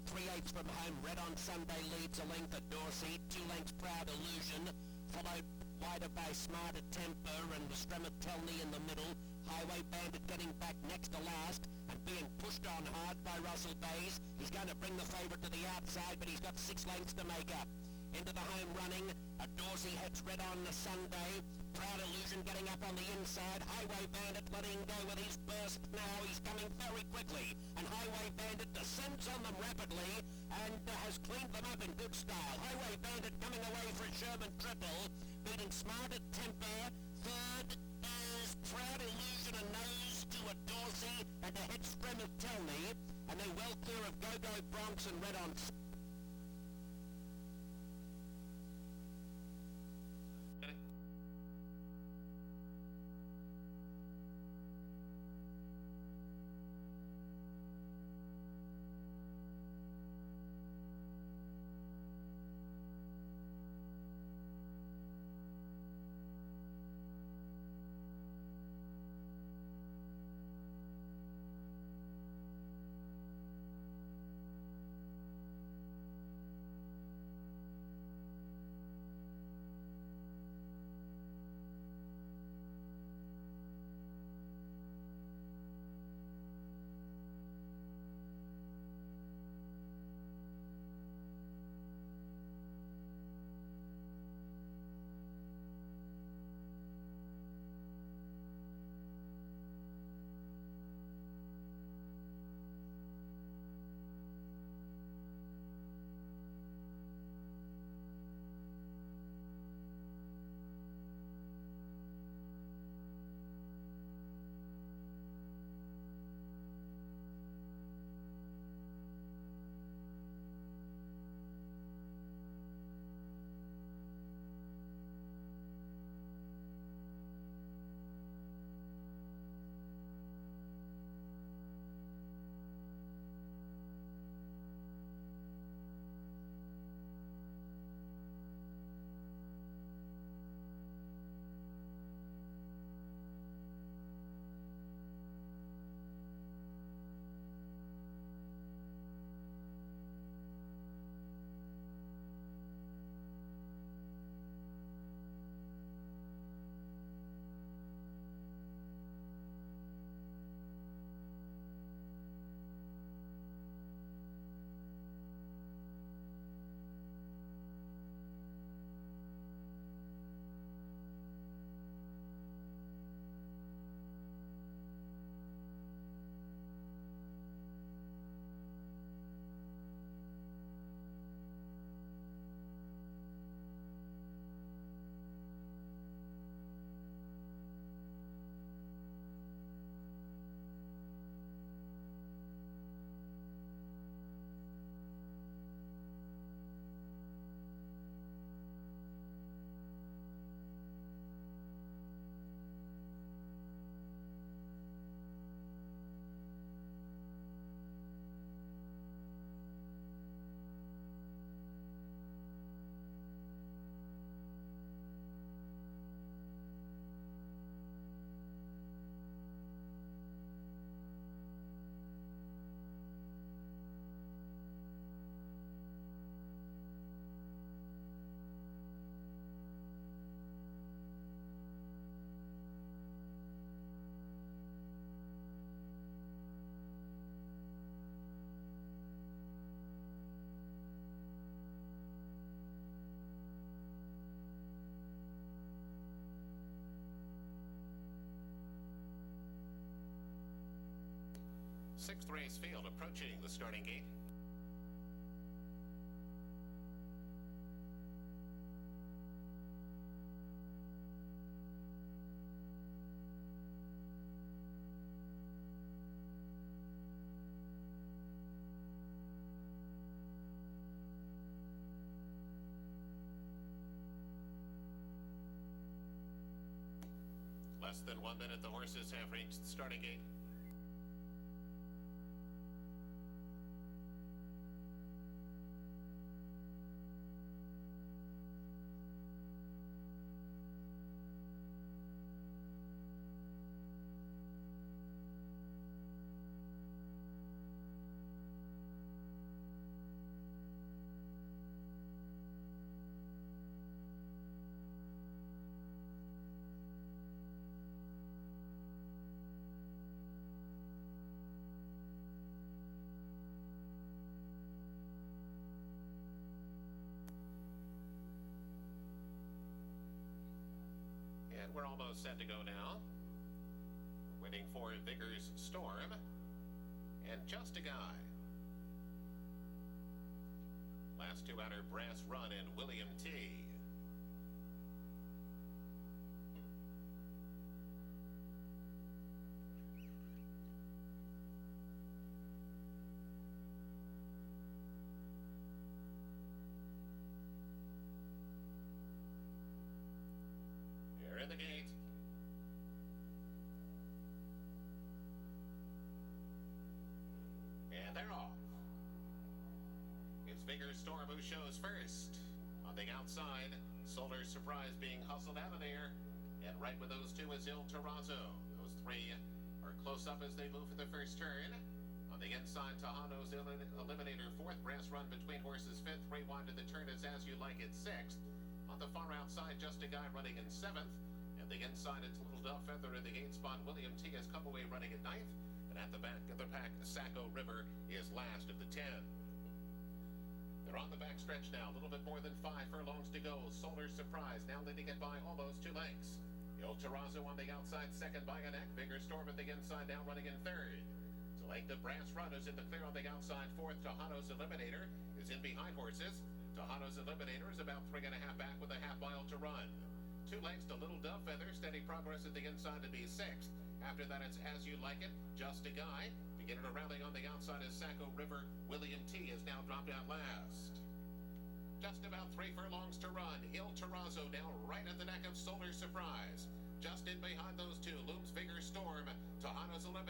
3/8 from home, Red on Sunday leads a length at Dorsey, 2 lengths Proud Illusion, followed wider by Smarter Temper and Stremetelny in the middle. Highway Bandit getting back next to last and being pushed on hard by Russell Bays. He's going to bring the favourite to the outside, but he's got 6 lengths to make up. Into the home running, Dorsey heads Red on the Sunday. Proud Illusion getting up on the inside. Highway Bandit letting go with his burst now. He's coming very quickly, and Highway Bandit descends on them rapidly and has cleaned them up in good style. Highway Bandit coming away for a Sherman triple, beating Smarter Temper. Third is Proud Illusion, a nose to a Dorsey and a head Stremetelny, and they're well clear of Go-Go Bronx and Red on Sunday. sixth race field approaching the starting gate. Less than 1 minute, the horses have reached the starting gate. And we're almost set to go now. Waiting for Vigor's Storm and Just a Guy. Last two outer Brass Run and William T. Here in the gate. And they're off. It's Vigor's Storm who shows first. On the outside, Solar Surprise being hustled out of there. And right with those two is Il Terrazzo. Those three are close up as they move for the first turn. On the inside, Tejano's Eliminator fourth. Brass Run between horses fifth. Three wide to the turn is As You Like It sixth. On the far outside, Just a Guy running in seventh. And the inside, it's Little Dove Feather in the gate spot. William T. has come away running at ninth. And at the back of the pack, Saco River is last of the 10. They're on the back stretch now. A little bit more than 5 furlongs to go. Solar Surprise now leading it by almost 2 lengths. Il Terrazzo on the outside, second by a neck. Vigor's Storm at the inside, now running in third. Select the Brass Run is in the clear on the outside. Fourth, Tejano's Eliminator is in behind horses. Tejano's Eliminator is about 3.5 back with a half mile to run. 2 lengths to Little Dove Feather. Steady progress at the inside to be sixth. After that, it's As You Like It, Just a Guy. Beginning to rally on the outside is Saco River. William T. has now dropped out last. Just about 3 furlongs to run. Il Terrazzo now right at the neck of Solar Surprise. Just in behind those two looms Vigor's Storm. Tejano's Eliminator.